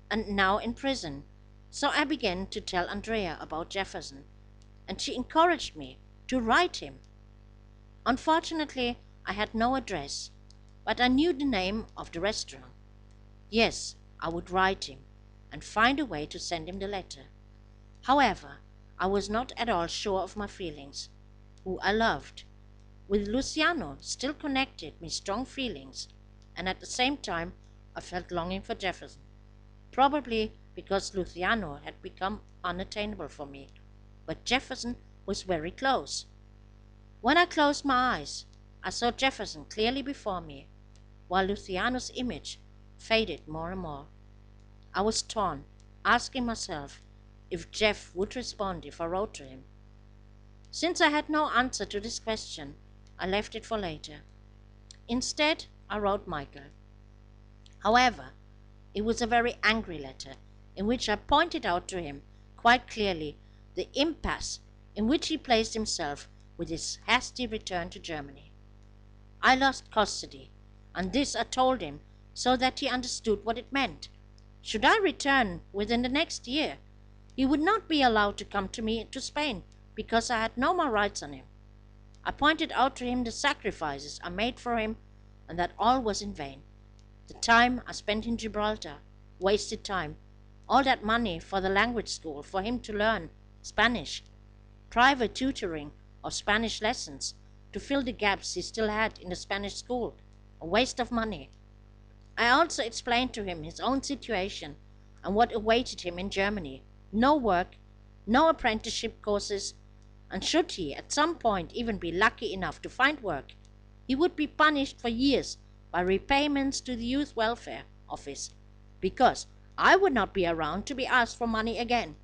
and now in prison. So I began to tell Andrea about Jefferson, and she encouraged me to write him. Unfortunately, I had no address, but I knew the name of the restaurant. Yes, I would write him and find a way to send him the letter. However, I was not at all sure of my feelings, who I loved. With Luciano still connected me strong feelings, and at the same time I felt longing for Jefferson, probably because Luciano had become unattainable for me, but Jefferson was very close. When I closed my eyes, I saw Jefferson clearly before me, while Luciano's image faded more and more. I was torn, asking myself if Jeff would respond if I wrote to him. Since I had no answer to this question, I left it for later. Instead, I wrote Michael. However, it was a very angry letter, in which I pointed out to him quite clearly the impasse in which he placed himself with his hasty return to Germany. I lost custody, and this I told him so that he understood what it meant. Should I return within the next year, he would not be allowed to come to me to Spain, because I had no more rights on him. I pointed out to him the sacrifices I made for him, and that all was in vain. The time I spent in Gibraltar, wasted time, all that money for the language school for him to learn Spanish, private tutoring or Spanish lessons to fill the gaps he still had in the Spanish school, a waste of money. I also explained to him his own situation and what awaited him in Germany. No work, no apprenticeship courses, and should he at some point even be lucky enough to find work, he would be punished for years by repayments to the Youth Welfare Office, because I would not be around to be asked for money again.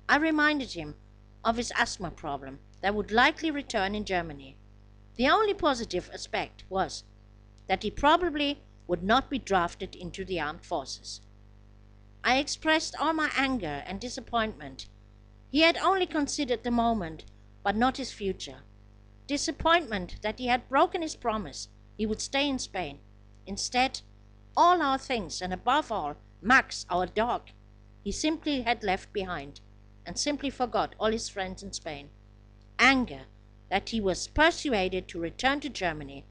I reminded him of his asthma problem that would likely return in Germany. The only positive aspect was that he probably would not be drafted into the armed forces. I expressed all my anger and disappointment. He had only considered the moment, but not his future. Disappointment that he had broken his promise he would stay in Spain. Instead, all our things, and above all, Max, our dog, he simply had left behind, and simply forgot all his friends in Spain. Anger that he was persuaded to return to Germany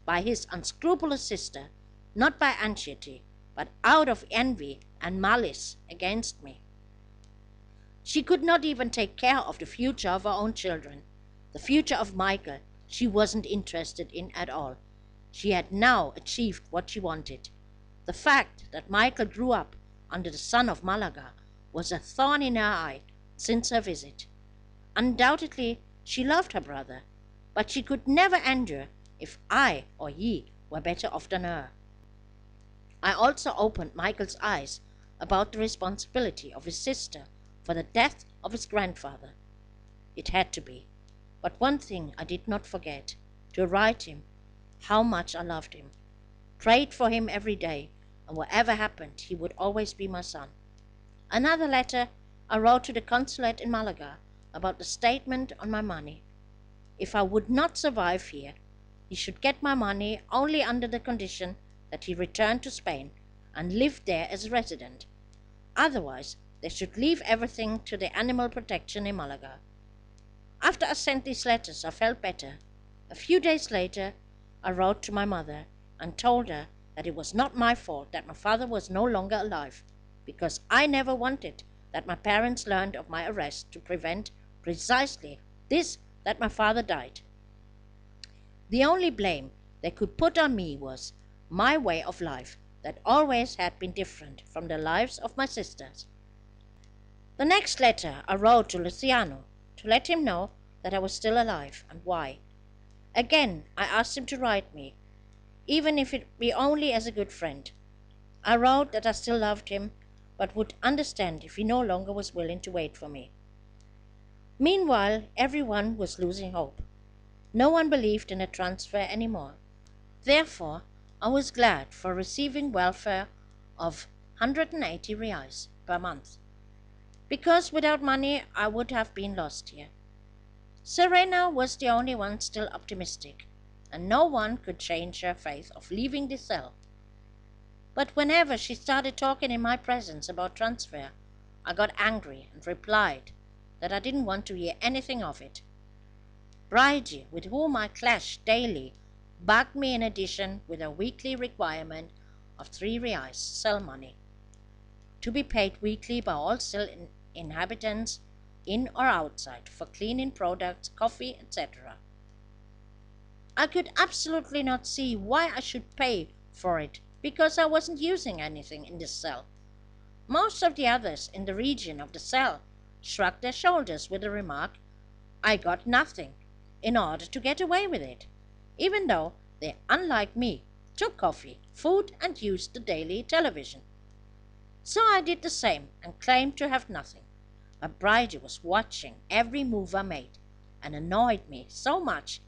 by his unscrupulous sister, not by anxiety, but out of envy and malice against me. She could not even take care of the future of her own children. The future of Michael she wasn't interested in at all. She had now achieved what she wanted. The fact that Michael grew up under the sun of Malaga was a thorn in her eye since her visit. Undoubtedly, She loved her brother, but she could never endure if I or he were better off than her. I also opened Michael's eyes about the responsibility of his sister for the death of his grandfather. It had to be. But one thing I did not forget, to write him how much I loved him, prayed for him every day, and whatever happened, he would always be my son. Another letter I wrote to the consulate in Malaga about the statement on my money. If I would not survive here, he should get my money only under the condition that he returned to Spain and lived there as a resident. Otherwise, they should leave everything to the animal protection in Malaga. After I sent these letters, I felt better. A few days later, I wrote to my mother and told her that it was not my fault that my father was no longer alive, because I never wanted that my parents learned of my arrest to prevent precisely this, that my father died. The only blame they could put on me was my way of life that always had been different from the lives of my sisters. The next letter I wrote to Luciano to let him know that I was still alive and why. Again, I asked him to write me, even if it be only as a good friend. I wrote that I still loved him, but would understand if he no longer was willing to wait for me. Meanwhile, everyone was losing hope. No one believed in a transfer anymore. Therefore, I was glad for receiving welfare of 180 reais per month, because without money I would have been lost here. Serena was the only one still optimistic, and no one could change her faith of leaving the cell. But whenever she started talking in my presence about transfer, I got angry and replied that I didn't want to hear anything of it. Bridie, with whom I clashed daily, bugged me in addition with a weekly requirement of 3 reais cell money, to be paid weekly by all cell inhabitants, in or outside, for cleaning products, coffee, etc. I could absolutely not see why I should pay for it, because I wasn't using anything in this cell. Most of the others in the region of the cell shrugged their shoulders with the remark, "I got nothing," in order to get away with it, even though they, unlike me, took coffee, food, and used the daily television. So I did the same and claimed to have nothing. But Bridie was watching every move I made, and annoyed me so much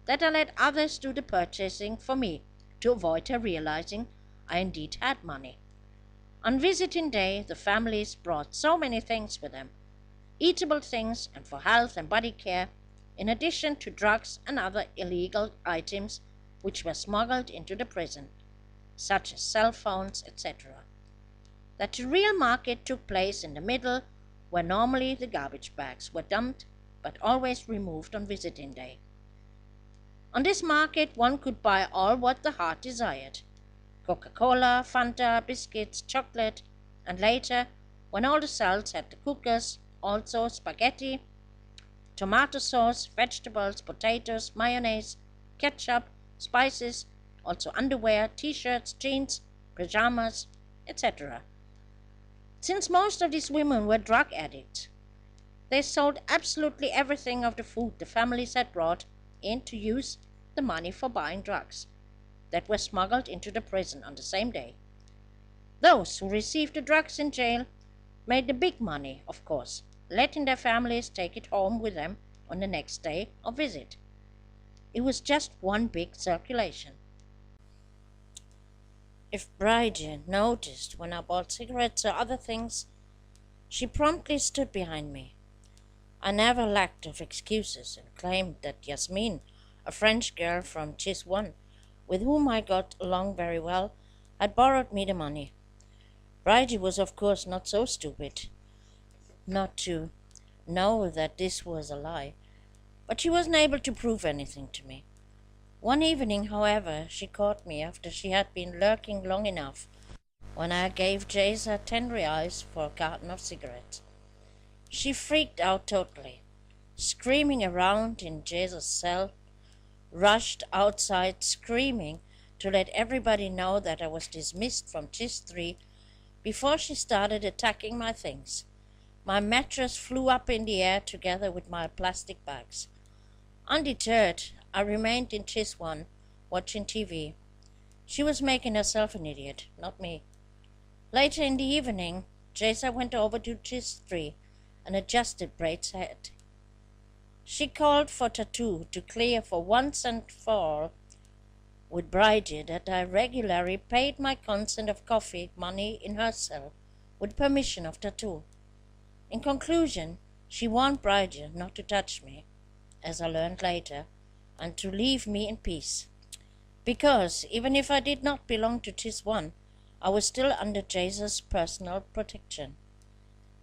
that I let others do the purchasing for me to avoid her realizing I indeed had money. On visiting day, the families brought so many things with them, eatable things and for health and body care, in addition to drugs and other illegal items which were smuggled into the prison, such as cell phones, etc. That the real market took place in the middle, where normally the garbage bags were dumped, but always removed on visiting day. On this market one could buy all what the heart desired: Coca-Cola, Fanta, biscuits, chocolate, and later, when all the cells had the cookers, also spaghetti, tomato sauce, vegetables, potatoes, mayonnaise, ketchup, spices, also underwear, t-shirts, jeans, pajamas, etc. Since most of these women were drug addicts, they sold absolutely everything of the food the families had brought in to use the money for buying drugs that were smuggled into the prison on the same day. Those who received the drugs in jail made the big money, of course, letting their families take it home with them on the next day of visit. It was just one big circulation. If Bridie noticed when I bought cigarettes or other things, she promptly stood behind me. I never lacked of excuses and claimed that Yasmin, a French girl from Chiswan, with whom I got along very well, had borrowed me the money. Bridie was of course not so stupid not to know that this was a lie, but she wasn't able to prove anything to me. One evening, however, she caught me after she had been lurking long enough, when I gave Jeza 10 reais for a carton of cigarettes. She freaked out totally, screaming around in Jeza's cell, rushed outside screaming to let everybody know that I was dismissed from CIS 3 before she started attacking my things. My mattress flew up in the air together with my plastic bags. Undeterred, I remained in Chiswan, watching TV. She was making herself an idiot, not me. Later in the evening, Jesa went over to Chis 3 and adjusted Braid's head. She called for Tattoo to clear for once and for all with Bridget that I regularly paid my consent of coffee money in her cell with permission of Tattoo. In conclusion, she warned Bridget not to touch me, as I learned later, and to leave me in peace. Because even if I did not belong to Tis 1, I was still under Jesa's personal protection.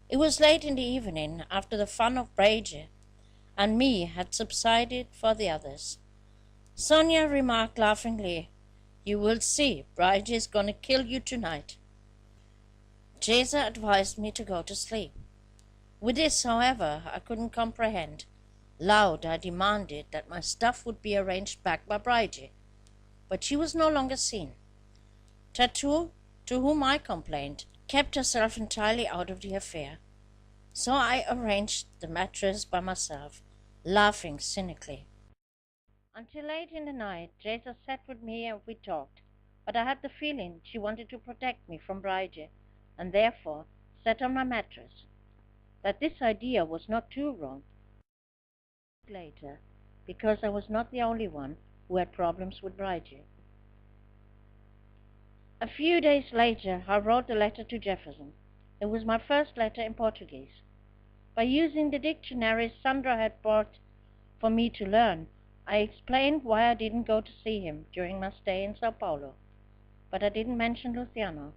It was late in the evening, after the fun of Bridget and me had subsided for the others. Sonia remarked laughingly, "You will see, Bridget is going to kill you tonight." Jesa advised me to go to sleep. With this, however, I couldn't comprehend. Loud, I demanded that my stuff would be arranged back by Bridget, but she was no longer seen. Tattoo, to whom I complained, kept herself entirely out of the affair. So I arranged the mattress by myself, laughing cynically. Until late in the night, Jesa sat with me and we talked, but I had the feeling she wanted to protect me from Bridget, and therefore sat on my mattress. That this idea was not too wrong later, because I was not the only one who had problems with Bridget. A few days later, I wrote a letter to Jefferson. It was my first letter in Portuguese. By using the dictionary Sandra had brought for me to learn, I explained why I didn't go to see him during my stay in Sao Paulo, but I didn't mention Luciano.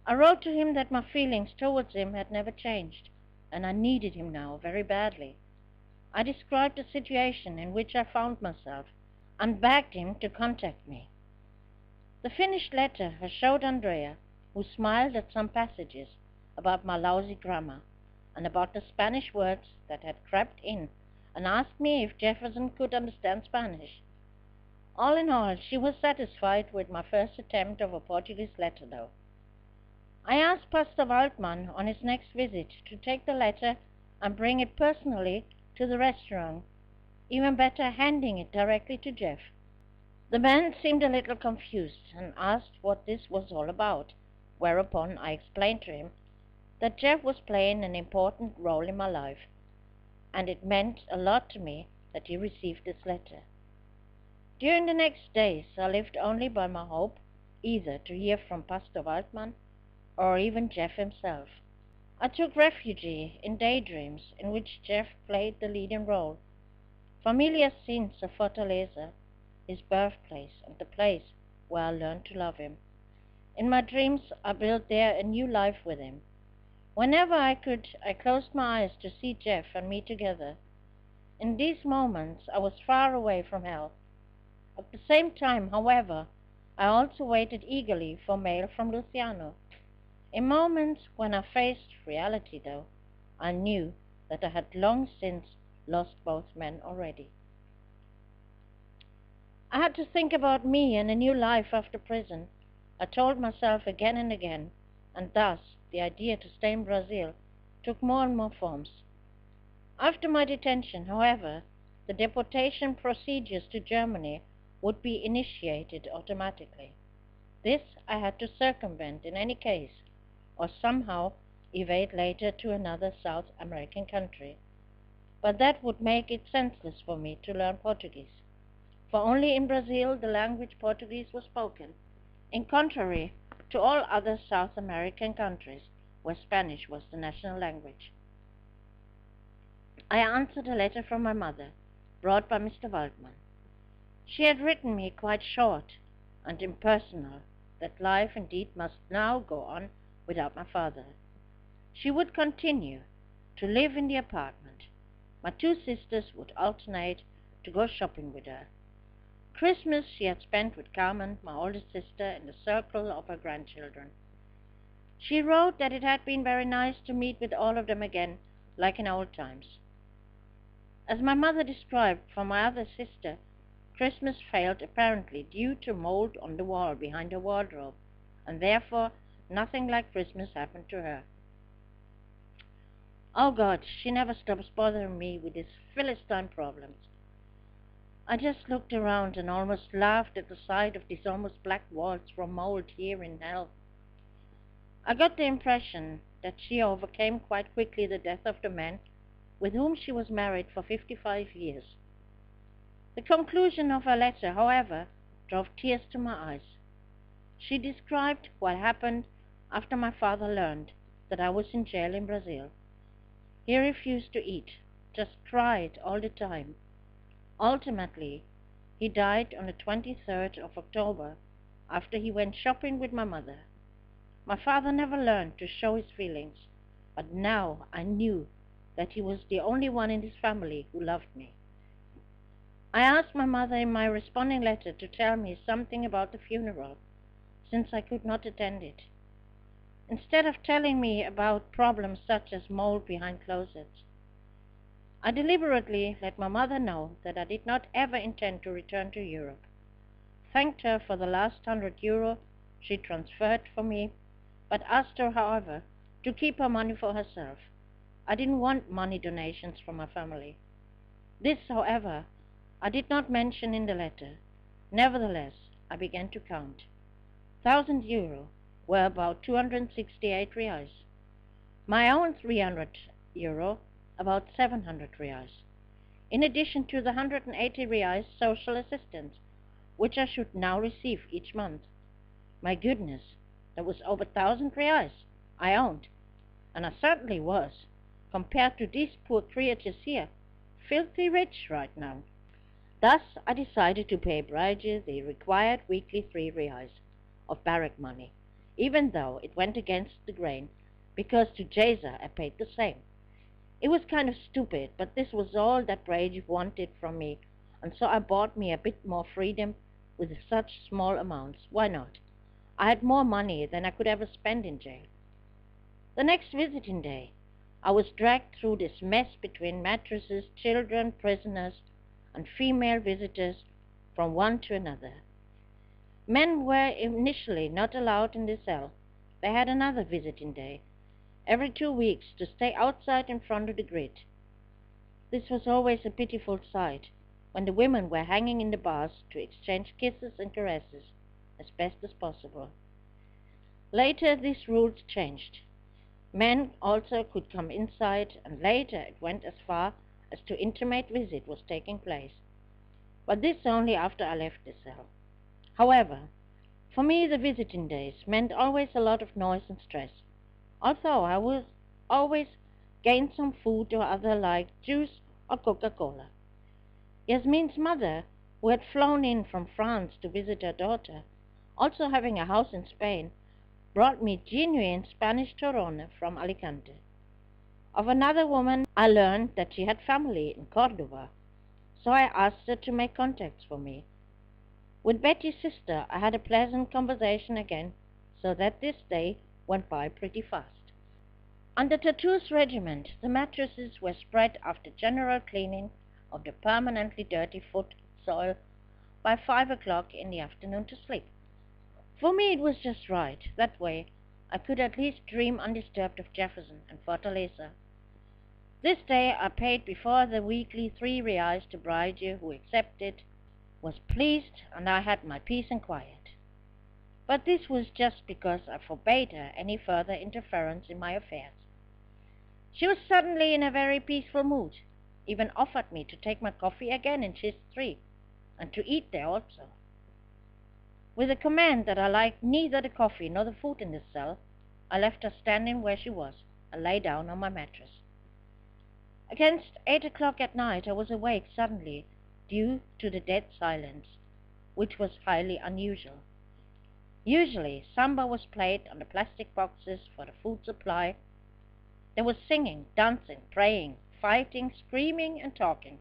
I wrote to him that my feelings towards him had never changed, and I needed him now very badly. I described the situation in which I found myself, and begged him to contact me. The finished letter I showed Andrea, who smiled at some passages about my lousy grammar, and about the Spanish words that had crept in, and asked me if Jefferson could understand Spanish. All in all, she was satisfied with my first attempt of a Portuguese letter, though. I asked Pastor Waldman on his next visit to take the letter and bring it personally to the restaurant, even better, handing it directly to Jeff. The man seemed a little confused and asked what this was all about, whereupon I explained to him that Jeff was playing an important role in my life, and it meant a lot to me that he received this letter. During the next days, I lived only by my hope either to hear from Pastor Waldman or even Jeff himself. I took refuge in daydreams in which Jeff played the leading role. Familiar scenes of Fortaleza, his birthplace, and the place where I learned to love him. In my dreams, I built there a new life with him. Whenever I could, I closed my eyes to see Jeff and me together. In these moments, I was far away from hell. At the same time, however, I also waited eagerly for mail from Luciano. In moments when I faced reality, though, I knew that I had long since lost both men already. I had to think about me and a new life after prison. I told myself again and again, and thus the idea to stay in Brazil took more and more forms. After my detention, however, the deportation procedures to Germany would be initiated automatically. This I had to circumvent in any case, or somehow evade later to another South American country. But that would make it senseless for me to learn Portuguese, for only in Brazil the language Portuguese was spoken, in contrary to all other South American countries where Spanish was the national language. I answered a letter from my mother, brought by Mr. Waldman. She had written me quite short and impersonal that life indeed must now go on without my father. She would continue to live in the apartment. My two sisters would alternate to go shopping with her. Christmas she had spent with Carmen, my oldest sister, in the circle of her grandchildren. She wrote that it had been very nice to meet with all of them again, like in old times. As my mother described for my other sister, Christmas failed apparently due to mold on the wall behind her wardrobe, and therefore nothing like Christmas happened to her. Oh God, she never stops bothering me with these Philistine problems. I just looked around and almost laughed at the sight of these almost black walls from mold here in hell. I got the impression that she overcame quite quickly the death of the man with whom she was married for 55 years. The conclusion of her letter, however, drove tears to my eyes. She described what happened after my father learned that I was in jail in Brazil. He refused to eat, just cried all the time. Ultimately, he died on the 23rd of October after he went shopping with my mother. My father never learned to show his feelings, but now I knew that he was the only one in his family who loved me. I asked my mother in my responding letter to tell me something about the funeral, since I could not attend it. Instead of telling me about problems such as mold behind closets, I deliberately let my mother know that I did not ever intend to return to Europe, thanked her for the last €100 she transferred for me, but asked her, however, to keep her money for herself. I didn't want money donations from my family. This, however, I did not mention in the letter. Nevertheless, I began to count. €1,000 were about 268 reais. My own €300, about 700 reais. In addition to the 180 reais social assistance, which I should now receive each month. My goodness, that was over 1,000 reais I owned, and I certainly was, compared to these poor creatures here, filthy rich right now. Thus I decided to pay Brasil the required weekly 3 reais of barrack money, even though it went against the grain, because to Jason I paid the same. It was kind of stupid, but this was all that Brasil wanted from me, and so I bought me a bit more freedom with such small amounts. Why not? I had more money than I could ever spend in jail. The next visiting day, I was dragged through this mess between mattresses, children, prisoners, and female visitors from one to another. Men were initially not allowed in the cell. They had another visiting day, every 2 weeks, to stay outside in front of the grid. This was always a pitiful sight, when the women were hanging in the bars to exchange kisses and caresses as best as possible. Later these rules changed. Men also could come inside, and later it went as far as to intimate visit was taking place, but this only after I left the cell. However, for me the visiting days meant always a lot of noise and stress, although I would always gain some food or other like juice or Coca-Cola. Yasmin's mother, who had flown in from France to visit her daughter, also having a house in Spain, brought me genuine Spanish Torone from Alicante. Of another woman I learned that she had family in Cordova, so I asked her to make contacts for me. With Betty's sister I had a pleasant conversation again, so that this day went by pretty fast. Under Tatu's regiment, the mattresses were spread after general cleaning of the permanently dirty foot soil by 5 o'clock in the afternoon to sleep. For me it was just right. That way I could at least dream undisturbed of Jefferson and Fortaleza. This day I paid before the weekly 3 reais to Brasil, who accepted, was pleased, and I had my peace and quiet. But this was just because I forbade her any further interference in my affairs. She was suddenly in a very peaceful mood, even offered me to take my coffee again in Schist 3, and to eat there also. With a command that I liked neither the coffee nor the food in the cell, I left her standing where she was, and lay down on my mattress. Against 8 o'clock at night I was awake suddenly, due to the dead silence, which was highly unusual. Usually samba was played on the plastic boxes for the food supply. There was singing, dancing, praying, fighting, screaming, and talking,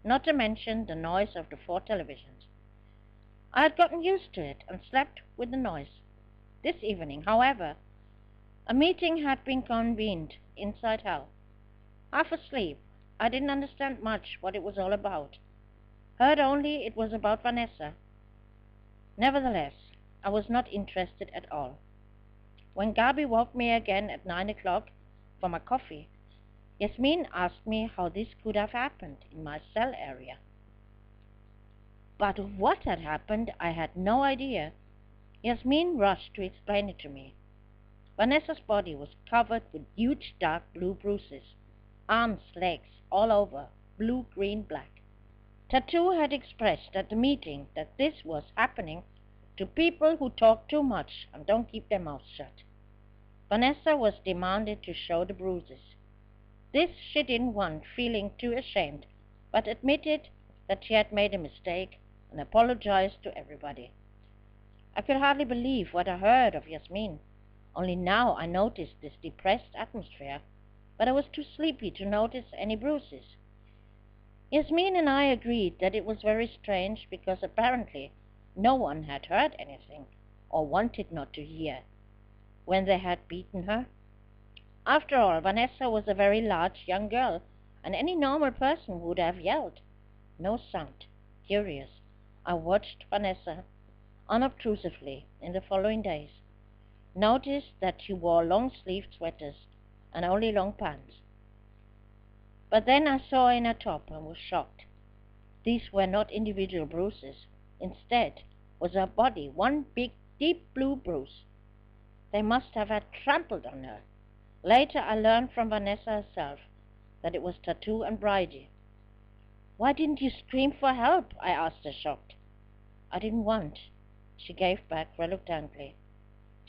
not to mention the noise of the 4 televisions. I had gotten used to it and slept with the noise. This evening, however, a meeting had been convened inside hell. Half asleep, I didn't understand much what it was all about. Heard only it was about Vanessa. Nevertheless, I was not interested at all. When Gabi woke me again at 9 o'clock for my coffee, Yasmin asked me how this could have happened in my cell area. But what had happened I had no idea. Yasmin rushed to explain it to me. Vanessa's body was covered with huge dark blue bruises, arms, legs, all over, blue, green, black. Tattoo had expressed at the meeting that this was happening to people who talk too much and don't keep their mouths shut. Vanessa was demanded to show the bruises. This she didn't want, feeling too ashamed, but admitted that she had made a mistake and apologized to everybody. I could hardly believe what I heard of Yasmin. Only now I noticed this depressed atmosphere, but I was too sleepy to notice any bruises. Yasmin and I agreed that it was very strange because apparently no one had heard anything or wanted not to hear when they had beaten her. After all, Vanessa was a very large young girl, and any normal person would have yelled. No sound. Curious, I watched Vanessa unobtrusively in the following days. Noticed that she wore long-sleeved sweaters and only long pants. But then I saw in her top and was shocked. These were not individual bruises. Instead was her body one big, deep blue bruise. They must have had trampled on her. Later I learned from Vanessa herself that it was Tattoo and Bridie. "Why didn't you scream for help?" I asked her, shocked. "I didn't want," she gave back reluctantly.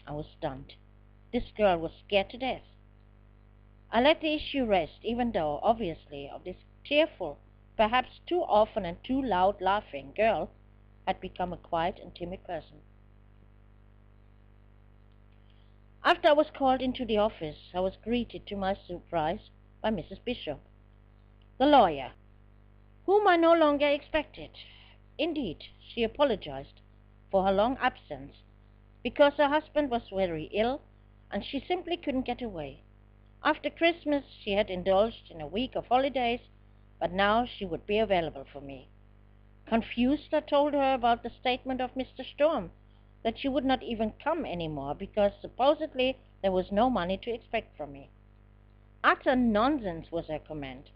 I was stunned. This girl was scared to death. I let the issue rest, even though, obviously, of this tearful, perhaps too often and too loud laughing girl had become a quiet and timid person. After I was called into the office, I was greeted, to my surprise, by Mrs. Bishop, the lawyer, whom I no longer expected. Indeed, she apologized for her long absence because her husband was very ill and she simply couldn't get away. After Christmas, she had indulged in a week of holidays, but now she would be available for me. Confused, I told her about the statement of Mr. Storm, that she would not even come anymore because supposedly there was no money to expect from me. Utter nonsense was her comment.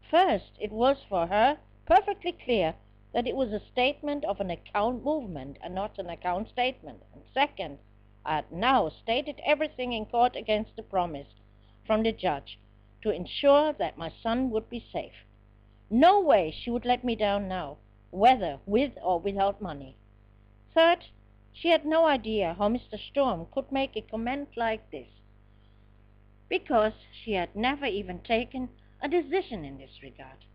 First, it was for her perfectly clear that it was a statement of an account movement and not an account statement. And second, I had now stated everything in court against the promise from the judge to ensure that my son would be safe. No way she would let me down now, whether with or without money. Third, she had no idea how Mr. Storm could make a comment like this, because she had never even taken a decision in this regard.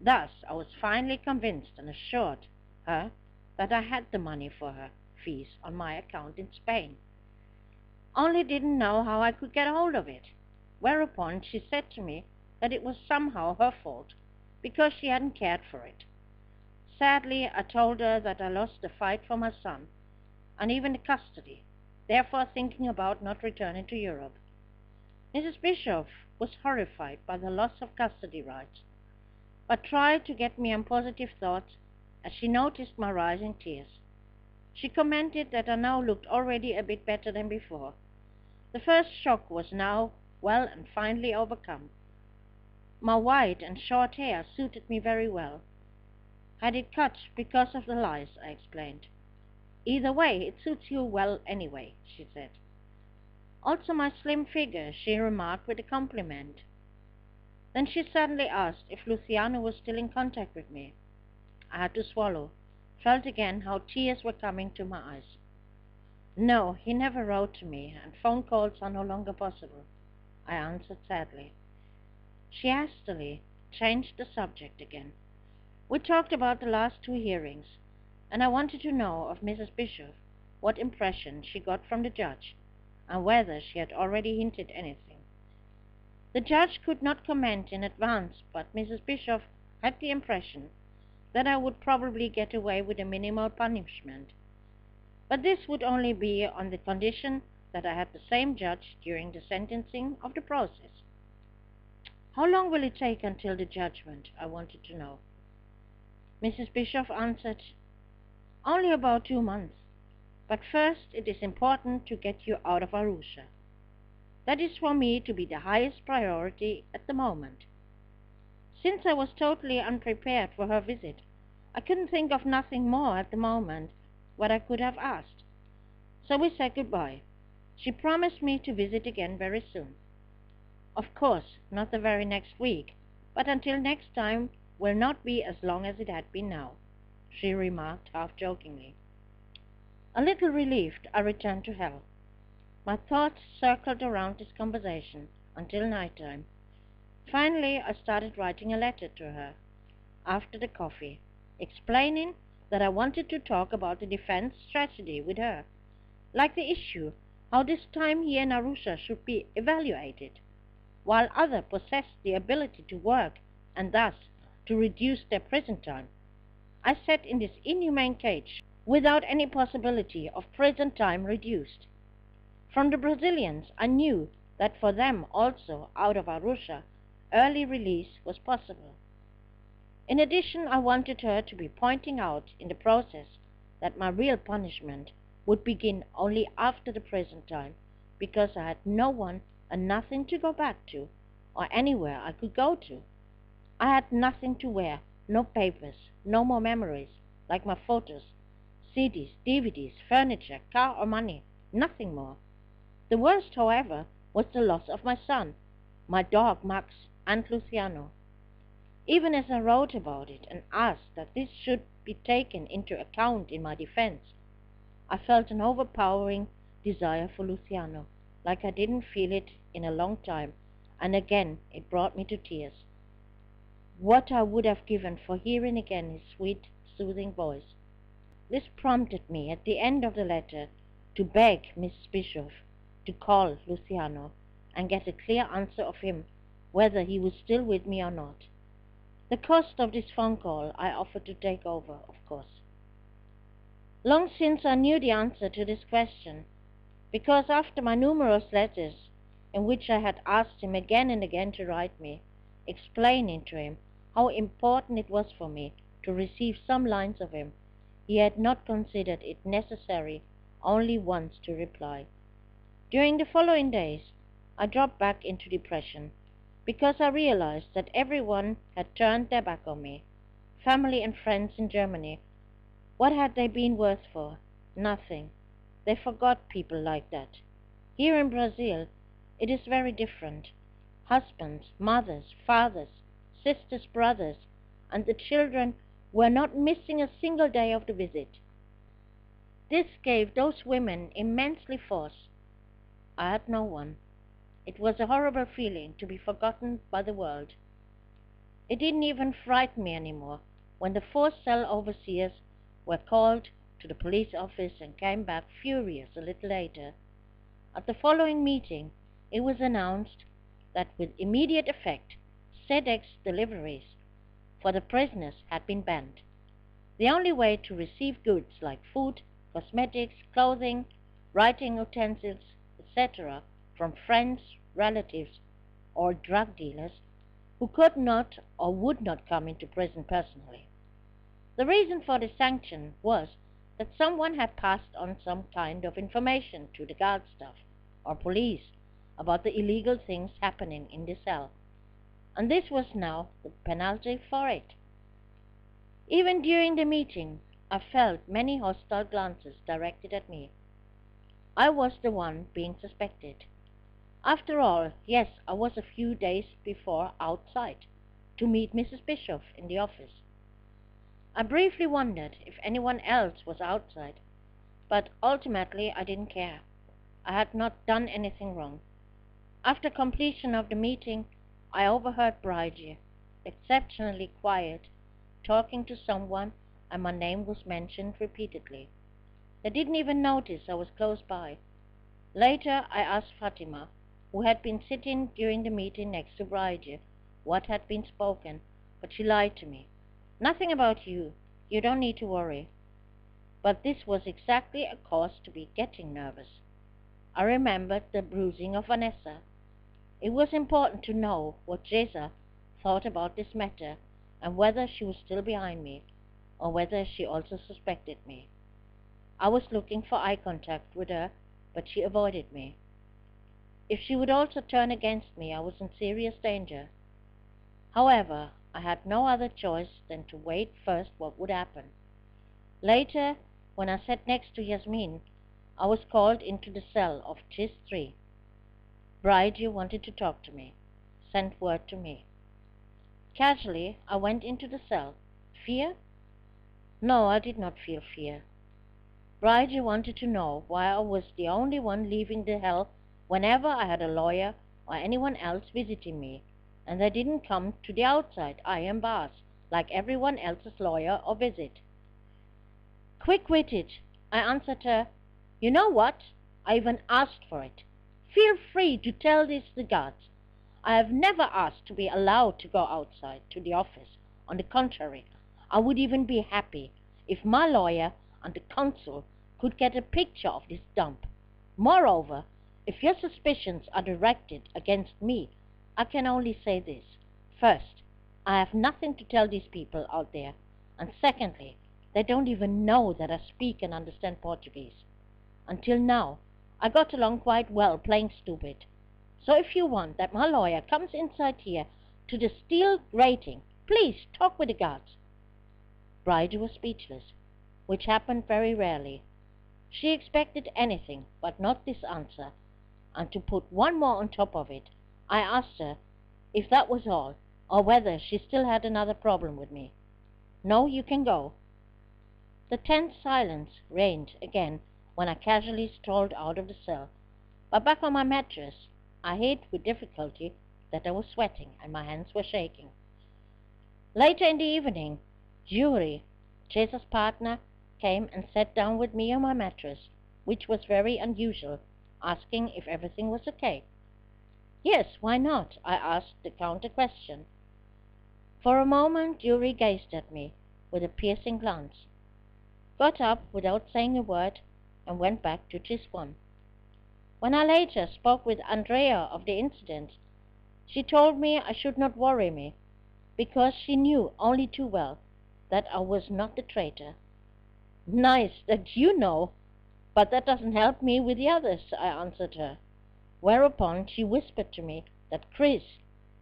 Thus, I was finally convinced and assured her that I had the money for her fees on my account in Spain. Only didn't know how I could get hold of it. Whereupon she said to me that it was somehow her fault, because she hadn't cared for it. Sadly, I told her that I lost the fight for my son, and even the custody, therefore thinking about not returning to Europe. Mrs. Bishop was horrified by the loss of custody rights, but tried to get me on positive thoughts as she noticed my rising tears. She commented that I now looked already a bit better than before. The first shock was now well and finally overcome. My white and short hair suited me very well. Had it cut because of the lice, I explained. Either way, it suits you well anyway, she said. Also my slim figure, she remarked with a compliment. Then she suddenly asked if Luciano was still in contact with me. I had to swallow, felt again how tears were coming to my eyes. No, he never wrote to me, and phone calls are no longer possible, I answered sadly. She hastily changed the subject again. We talked about the last two hearings, and I wanted to know of Mrs. Bishop what impression she got from the judge, and whether she had already hinted anything. The judge could not comment in advance, but Mrs. Bishop had the impression that I would probably get away with a minimal punishment. But this would only be on the condition that I had the same judge during the sentencing of the process. How long will it take until the judgment? I wanted to know. Mrs. Bishop answered, only about 2 months. But first it is important to get you out of Aruja. That is for me to be the highest priority at the moment. Since I was totally unprepared for her visit, I couldn't think of nothing more at the moment what I could have asked. So we said goodbye. She promised me to visit again very soon. Of course, not the very next week, but until next time will not be as long as it had been now, she remarked half-jokingly. A little relieved, I returned to hell. My thoughts circled around this conversation until night time. Finally, I started writing a letter to her after the coffee, explaining that I wanted to talk about the defense strategy with her, like the issue how this time here in Aruja should be evaluated, while others possess the ability to work and thus to reduce their prison time. I sat in this inhumane cage without any possibility of prison time reduced. From the Brazilians, I knew that for them also out of Aruja, early release was possible. In addition, I wanted her to be pointing out in the process that my real punishment would begin only after the prison time, because I had no one and nothing to go back to, or anywhere I could go to. I had nothing to wear, no papers, no more memories, like my photos, CDs, DVDs, furniture, car or money, nothing more. The worst, however, was the loss of my son, my dog Max, and Luciano. Even as I wrote about it and asked that this should be taken into account in my defense, I felt an overpowering desire for Luciano, like I didn't feel it in a long time, and again it brought me to tears. What I would have given for hearing again his sweet, soothing voice. This prompted me at the end of the letter to beg Mrs. Bishop to call Luciano and get a clear answer of him whether he was still with me or not. The cost of this phone call I offered to take over, of course. Long since I knew the answer to this question, because after my numerous letters, in which I had asked him again and again to write me, explaining to him how important it was for me to receive some lines of him, he had not considered it necessary only once to reply. During the following days, I dropped back into depression, because I realized that everyone had turned their back on me. Family and friends in Germany, what had they been worth for? Nothing. They forgot people like that. Here in Brazil, it is very different. Husbands, mothers, fathers, sisters, brothers, and the children were not missing a single day of the visit. This gave those women immensely force. I had no one. It was a horrible feeling to be forgotten by the world. It didn't even frighten me anymore when the 4 cell overseers were called to the police office and came back furious a little later. At the following meeting, it was announced that with immediate effect, FedEx deliveries for the prisoners had been banned. The only way to receive goods like food, cosmetics, clothing, writing utensils, etc. from friends, relatives, or drug dealers who could not or would not come into prison personally. The reason for the sanction was that someone had passed on some kind of information to the guard staff or police about the illegal things happening in the cell, and this was now the penalty for it. Even during the meeting, I felt many hostile glances directed at me. I was the one being suspected. After all, yes, I was a few days before outside to meet Mrs. Bishop in the office. I briefly wondered if anyone else was outside, but ultimately I didn't care. I had not done anything wrong. After completion of the meeting, I overheard Brasil, exceptionally quiet, talking to someone, and my name was mentioned repeatedly. They didn't even notice I was close by. Later I asked Fatima, who had been sitting during the meeting next to Brasil, what had been spoken, but she lied to me. Nothing about you. You don't need to worry. But this was exactly a cause to be getting nervous. I remembered the bruising of Vanessa. It was important to know what Jeza thought about this matter and whether she was still behind me or whether she also suspected me. I was looking for eye contact with her, but she avoided me. If she would also turn against me, I was in serious danger. However, I had no other choice than to wait first what would happen. Later, when I sat next to Yasmin, I was called into the cell of CHIS 3. Bride, you wanted to talk to me. Sent word to me. Casually, I went into the cell. Fear? No, I did not feel fear. Bride, you wanted to know why I was the only one leaving the hell whenever I had a lawyer or anyone else visiting me, and they didn't come to the outside iron bars like everyone else's lawyer or visit. Quick-witted, I answered her, you know what? I even asked for it. Feel free to tell this to the guards. I have never asked to be allowed to go outside to the office. On the contrary, I would even be happy if my lawyer and the consul could get a picture of this dump. Moreover, if your suspicions are directed against me, I can only say this. First, I have nothing to tell these people out there, and secondly, they don't even know that I speak and understand Portuguese. Until now, I got along quite well playing stupid. So if you want that my lawyer comes inside here to the steel grating, please talk with the guards. Bride was speechless, which happened very rarely. She expected anything but not this answer, and to put one more on top of it, I asked her if that was all, or whether she still had another problem with me. No, you can go. The tense silence reigned again when I casually strolled out of the cell, but back on my mattress I hid with difficulty that I was sweating and my hands were shaking. Later in the evening, Jury, Chase's partner, came and sat down with me on my mattress, which was very unusual, asking if everything was okay. Yes, why not? I asked the counter question. For a moment Jury gazed at me with a piercing glance, got up without saying a word, and went back to CHIS 1. When I later spoke with Andrea of the incident, she told me I should not worry me, because she knew only too well that I was not the traitor. Nice that you know, but that doesn't help me with the others, I answered her, whereupon she whispered to me that Chris,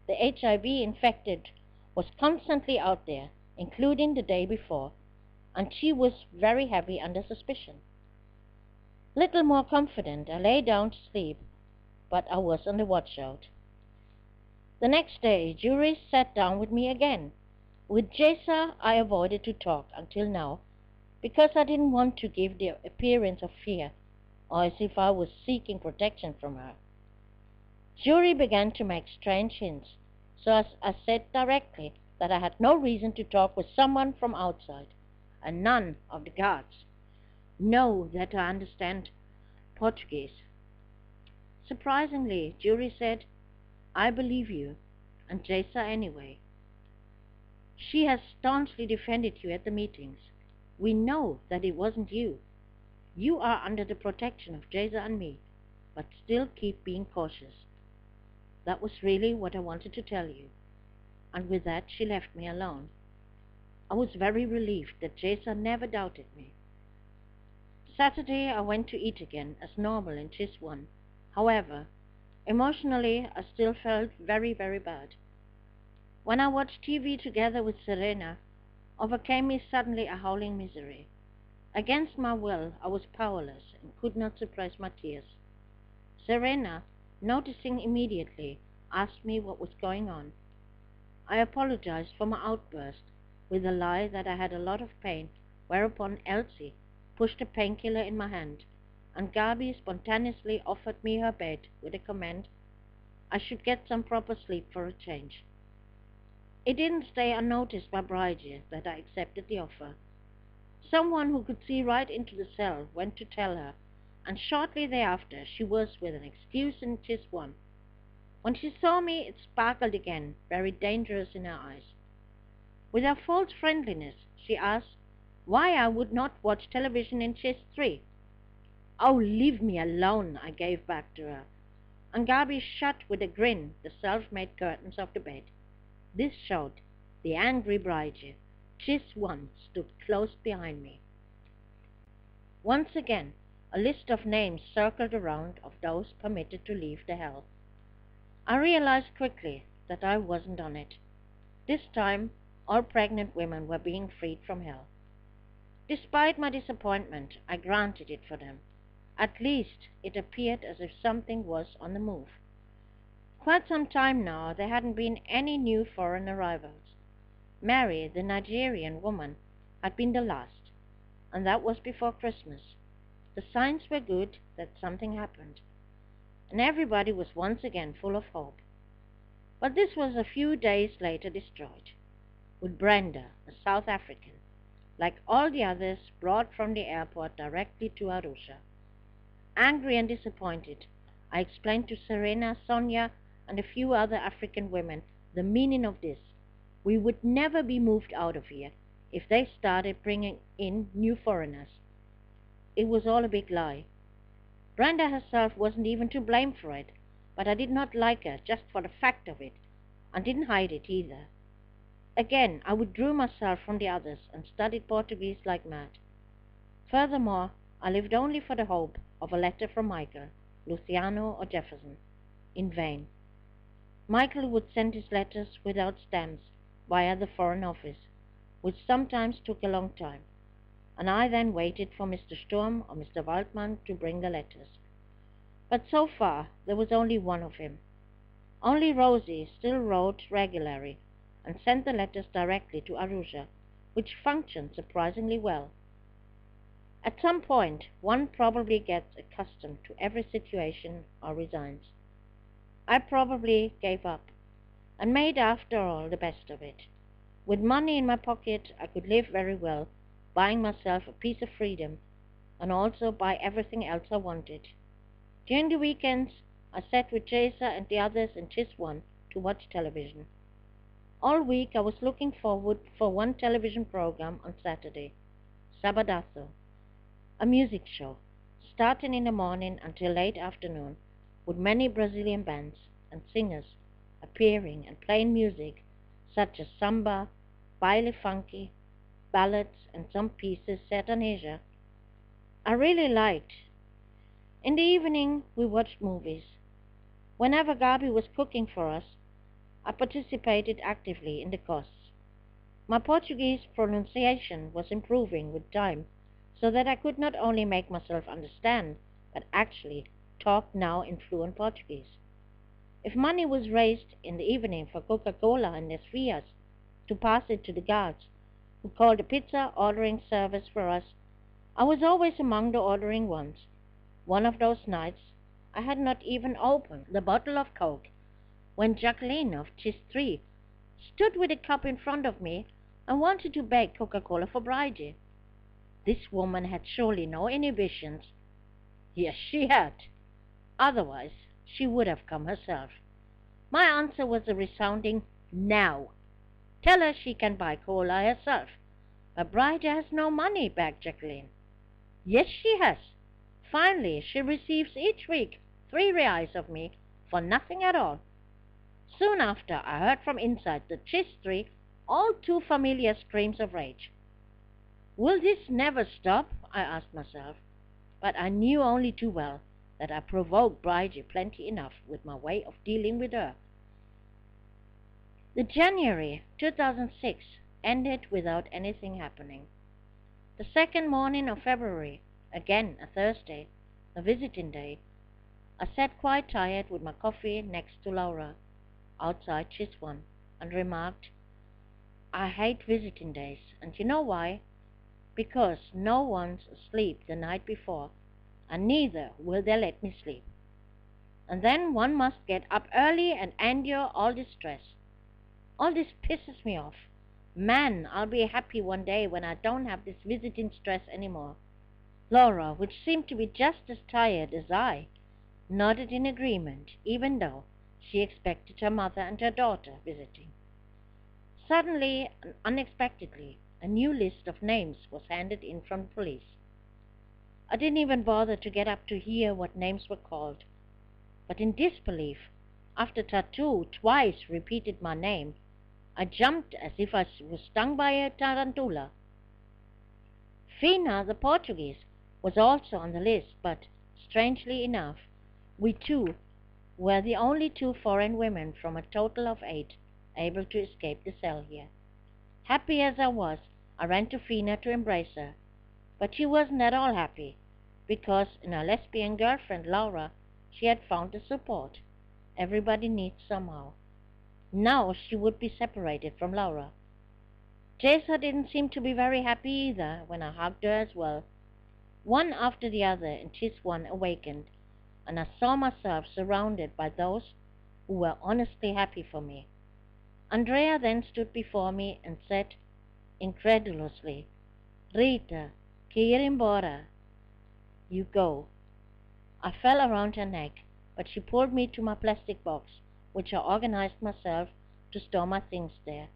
the HIV-infected, was constantly out there, including the day before, and she was very heavy under suspicion. Little more confident, I lay down to sleep, but I was on the watch out. The next day, Jury sat down with me again. With Jesa, I avoided to talk until now, because I didn't want to give the appearance of fear, or as if I was seeking protection from her. Jury began to make strange hints, so I said directly that I had no reason to talk with someone from outside, and none of the guards know that I understand Portuguese. Surprisingly, Jury said, I believe you, and Jesa anyway. She has staunchly defended you at the meetings. We know that it wasn't you. You are under the protection of Jesa and me, but still keep being cautious. That was really what I wanted to tell you. And with that she left me alone. I was very relieved that Jesa never doubted me. Saturday I went to eat again as normal in CHIS 1. However, emotionally I still felt very, very bad. When I watched TV together with Serena, overcame me suddenly a howling misery. Against my will, I was powerless and could not suppress my tears. Serena, noticing immediately, asked me what was going on. I apologized for my outburst with a lie that I had a lot of pain, whereupon Elsie pushed a painkiller in my hand, and Gabi spontaneously offered me her bed with a comment I should get some proper sleep for a change. It didn't stay unnoticed by Bridget that I accepted the offer. Someone who could see right into the cell went to tell her, and shortly thereafter she was with an excuse in CHIS 1. When she saw me, it sparkled again, very dangerous in her eyes. With her false friendliness, she asked why I would not watch television in CHIS 3. Oh, leave me alone, I gave back to her, and Gabi shut with a grin the self-made curtains of the bed. This showed the angry Bridget. CHIS 1 stood close behind me. Once again, a list of names circled around of those permitted to leave the hell. I realized quickly that I wasn't on it. This time, all pregnant women were being freed from hell. Despite my disappointment, I granted it for them. At least it appeared as if something was on the move. Quite some time now there hadn't been any new foreign arrivals. Mary, the Nigerian woman, had been the last, and that was before Christmas. The signs were good that something happened, and everybody was once again full of hope. But this was a few days later destroyed, with Brenda, a South African, like all the others, brought from the airport directly to Aruja. Angry and disappointed, I explained to Serena, Sonia, and a few other African women the meaning of this. We would never be moved out of here if they started bringing in new foreigners. It was all a big lie. Brenda herself wasn't even to blame for it, but I did not like her just for the fact of it, and didn't hide it either. Again, I withdrew myself from the others and studied Portuguese like mad. Furthermore, I lived only for the hope of a letter from Michael, Luciano, or Jefferson. In vain. Michael would send his letters without stamps via the Foreign Office, which sometimes took a long time, and I then waited for Mr. Sturm or Mr. Waldman to bring the letters. But so far there was only one of him. Only Rosie still wrote regularly and sent the letters directly to Aruja, which functioned surprisingly well. At some point, one probably gets accustomed to every situation or resigns. I probably gave up, and made after all the best of it. With money in my pocket, I could live very well, buying myself a piece of freedom, and also buy everything else I wanted. During the weekends, I sat with Jason and the others in Chiswan to watch television. All week I was looking forward for one television program on Saturday, Sabadazo, a music show, starting in the morning until late afternoon, with many Brazilian bands and singers appearing and playing music such as samba, baile funky, ballads, and some pieces set on Asia. I really liked. In the evening we watched movies. Whenever Gabi was cooking for us, I participated actively in the course. My Portuguese pronunciation was improving with time, so that I could not only make myself understand, but actually talk now in fluent Portuguese. If money was raised in the evening for Coca-Cola and Nesfias to pass it to the guards, who called a pizza ordering service for us, I was always among the ordering ones. One of those nights, I had not even opened the bottle of Coke when Jacqueline of Chis 3 stood with a cup in front of me and wanted to beg Coca-Cola for Bride. This woman had surely no inhibitions. Yes, she had. Otherwise, she would have come herself. My answer was a resounding no. Tell her she can buy cola herself. But Bride has no money, begged Jacqueline. Yes, she has. Finally, she receives each week 3 reais of me for nothing at all. Soon after, I heard from inside the chistry all too familiar screams of rage. Will this never stop? I asked myself, but I knew only too well that I provoked Bride plenty enough with my way of dealing with her. The January 2006 ended without anything happening. The second morning of February, again a Thursday, a visiting day, I sat quite tired with my coffee next to Laura, outside Chiswan, and remarked, I hate visiting days, and you know why? Because no one's asleep the night before, and neither will they let me sleep. And then one must get up early and endure all this stress. All this pisses me off. Man, I'll be happy one day when I don't have this visiting stress anymore. Laura, which seemed to be just as tired as I, nodded in agreement, even though she expected her mother and her daughter visiting. Suddenly and unexpectedly, a new list of names was handed in from the police. I didn't even bother to get up to hear what names were called, but in disbelief, after Tattoo twice repeated my name, I jumped as if I was stung by a tarantula. Fina, the Portuguese, was also on the list, but, strangely enough, we two were the only 2 foreign women from a total of 8, able to escape the cell here. Happy as I was, I ran to Fina to embrace her. But she wasn't at all happy, because in her lesbian girlfriend Laura she had found a support. Everybody needs somehow. Now she would be separated from Laura. Teresa didn't seem to be very happy either when I hugged her as well. One after the other in Tis One awakened, and I saw myself surrounded by those who were honestly happy for me. Andrea then stood before me and said incredulously, "Rita, che ir embora. You go." I fell around her neck, but she pulled me to my plastic box, which I organized myself to store my things there,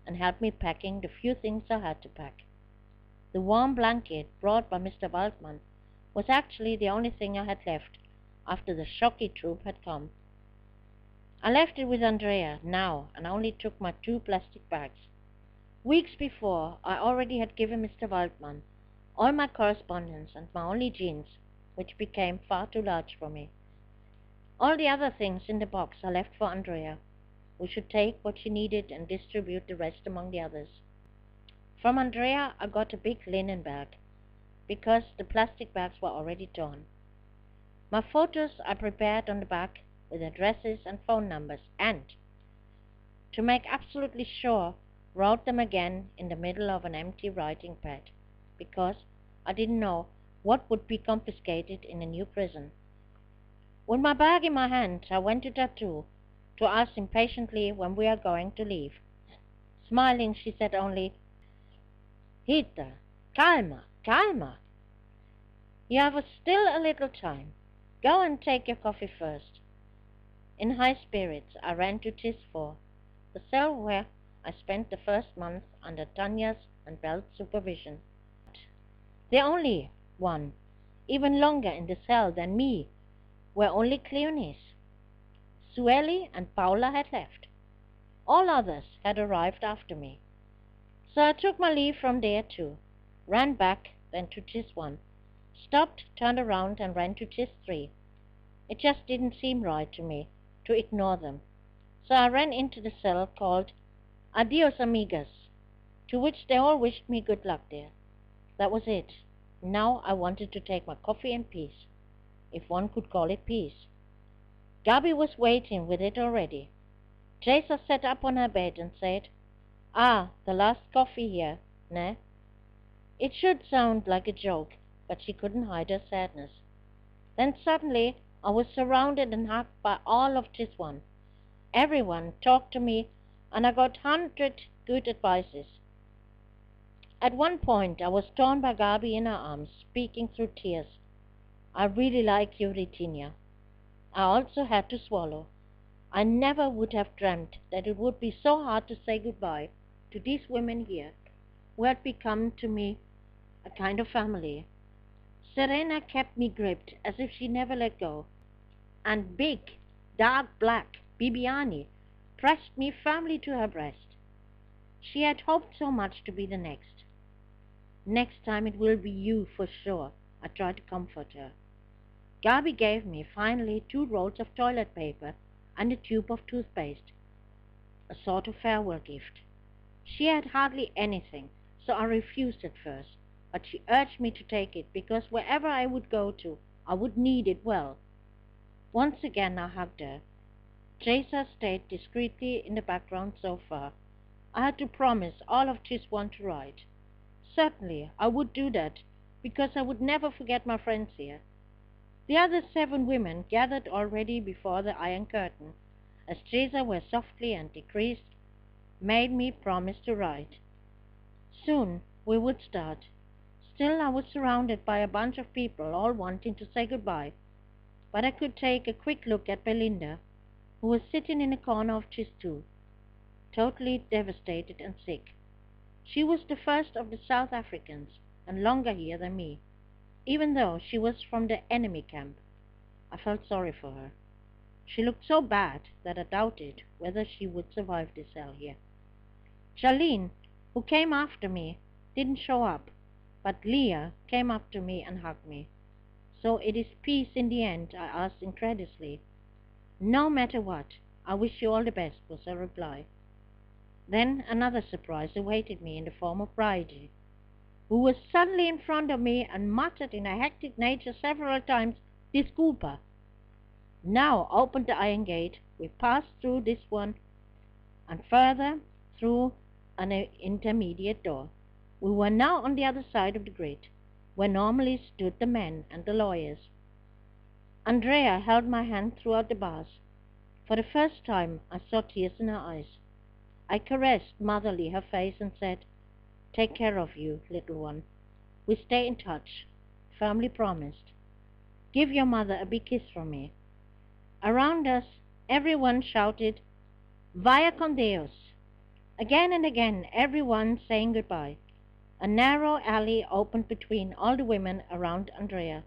and helped me packing the few things I had to pack. The warm blanket brought by Mr. Waldman was actually the only thing I had left after the shocky troop had come. I left it with Andrea now and only took my 2 plastic bags. Weeks before, I already had given Mr. Waldman all my correspondence and my only jeans, which became far too large for me. All the other things in the box I left for Andrea, who should take what she needed and distribute the rest among the others. From Andrea I got a big linen bag, because the plastic bags were already torn. My photos I prepared on the back with addresses and phone numbers, and, to make absolutely sure, wrote them again in the middle of an empty writing pad, because I didn't know what would be confiscated in a new prison. With my bag in my hand, I went to Tattoo to ask impatiently when we are going to leave. Smiling, she said only, "Rita, calma, calma. You have still a little time. Go and take your coffee first." In high spirits, I ran to Tis 4, the cell where I spent the first month under Tanya's and Belt's supervision. The only one, even longer in the cell than me, were only Cleonice. Sueli and Paula had left. All others had arrived after me. So I took my leave from there too, ran back, then to Tis 1, stopped, turned around and ran to Tis 3. It just didn't seem right to me to ignore them. So I ran into the cell called Adios Amigas, to which they all wished me good luck there. That was it. Now I wanted to take my coffee in peace, if one could call it peace. Gabi was waiting with it already. Teresa sat up on her bed and said, "Ah, the last coffee here, ne?" It should sound like a joke, but she couldn't hide her sadness. Then suddenly I was surrounded and hugged by all of Tis 1. Everyone talked to me, and I got 100 good advices. At one point I was torn by Gabi in her arms, speaking through tears. "I really like you, Ritinia." I also had to swallow. I never would have dreamt that it would be so hard to say goodbye to these women here, who had become to me a kind of family. Serena kept me gripped as if she never let go, and big, dark black Bibiani pressed me firmly to her breast. She had hoped so much to be the next. "Next time it will be you for sure," I tried to comfort her. Gabi gave me finally 2 rolls of toilet paper and a tube of toothpaste, a sort of farewell gift. She had hardly anything, so I refused at first, but she urged me to take it because wherever I would go to, I would need it well. Once again I hugged her. Teresa stayed discreetly in the background so far. I had to promise all of Tis 1 to write. Certainly I would do that, because I would never forget my friends here. The other 7 women gathered already before the iron curtain, as Teresa were softly and decreased, made me promise to write. Soon we would start. Still I was surrounded by a bunch of people all wanting to say goodbye, but I could take a quick look at Belinda, who was sitting in a corner of Tis 2, totally devastated and sick. She was the first of the South Africans, and longer here than me, even though she was from the enemy camp. I felt sorry for her. She looked so bad that I doubted whether she would survive this hell here. Charlene, who came after me, didn't show up, but Leah came up to me and hugged me. "So it is peace in the end?" I asked incredulously. "No matter what, I wish you all the best," was her reply. Then another surprise awaited me in the form of Bridie, who was suddenly in front of me and muttered in a hectic nature several times, "Disculpa." Now opened the iron gate. We passed through this one and further through an intermediate door. We were now on the other side of the grid, where normally stood the men and the lawyers. Andrea held my hand throughout the bars. For the first time I saw tears in her eyes. I caressed motherly her face and said, "Take care of you, little one. We stay in touch. Firmly promised. Give your mother a big kiss from me." Around us, everyone shouted, "Vaya con Dios." Again and again, everyone saying goodbye. A narrow alley opened between all the women around Andrea.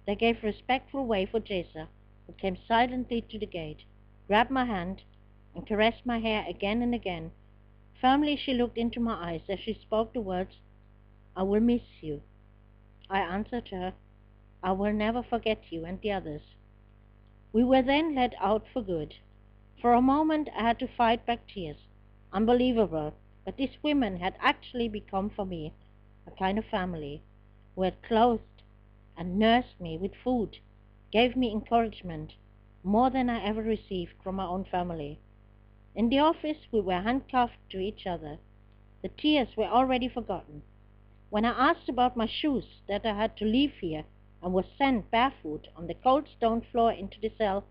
They gave respectful way for Jesa, who came silently to the gate, grabbed my hand, and caressed my hair again and again. Firmly she looked into my eyes as she spoke the words, "I will miss you." I answered her, "I will never forget you and the others." We were then let out for good. For a moment I had to fight back tears. Unbelievable, but these women had actually become for me a kind of family, who had clothed and nursed me with food, gave me encouragement, more than I ever received from my own family. In the office we were handcuffed to each other. The tears were already forgotten. When I asked about my shoes, that I had to leave here and was sent barefoot on the cold stone floor into the cell,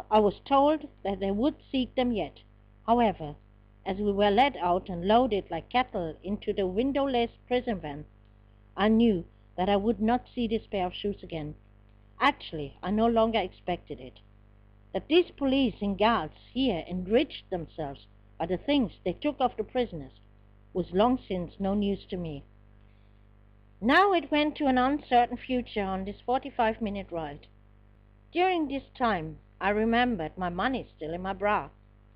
I was told that they would seek them yet. However, as we were let out and loaded like cattle into the windowless prison van, I knew that I would not see this pair of shoes again. Actually, I no longer expected it. That these police and guards here enriched themselves by the things they took off the prisoners was long since no news to me. Now it went to an uncertain future on this 45-minute ride. During this time, I remembered my money still in my bra,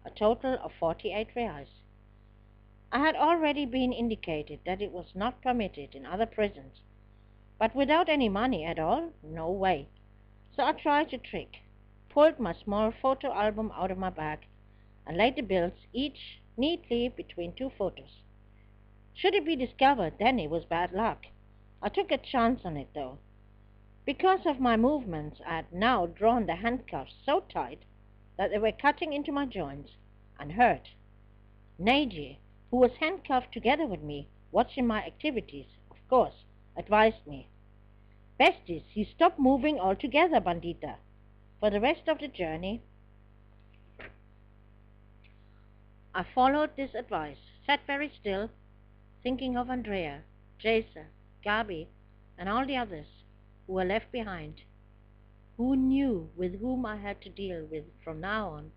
a total of 48 reais. I had already been indicated that it was not permitted in other prisons, but without any money at all, no way. So I tried a trick, pulled my small photo album out of my bag, and laid the bills each neatly between two photos. Should it be discovered, then it was bad luck. I took a chance on it, though. Because of my movements, I had now drawn the handcuffs so tight that they were cutting into my joints and hurt. Neji, who was handcuffed together with me, watching my activities, of course, advised me, "Besties, you stop moving altogether, bandita." For the rest of the journey, I followed this advice, sat very still, thinking of Andrea, Jasa, Gabi, and all the others who were left behind. Who knew with whom I had to deal with from now on?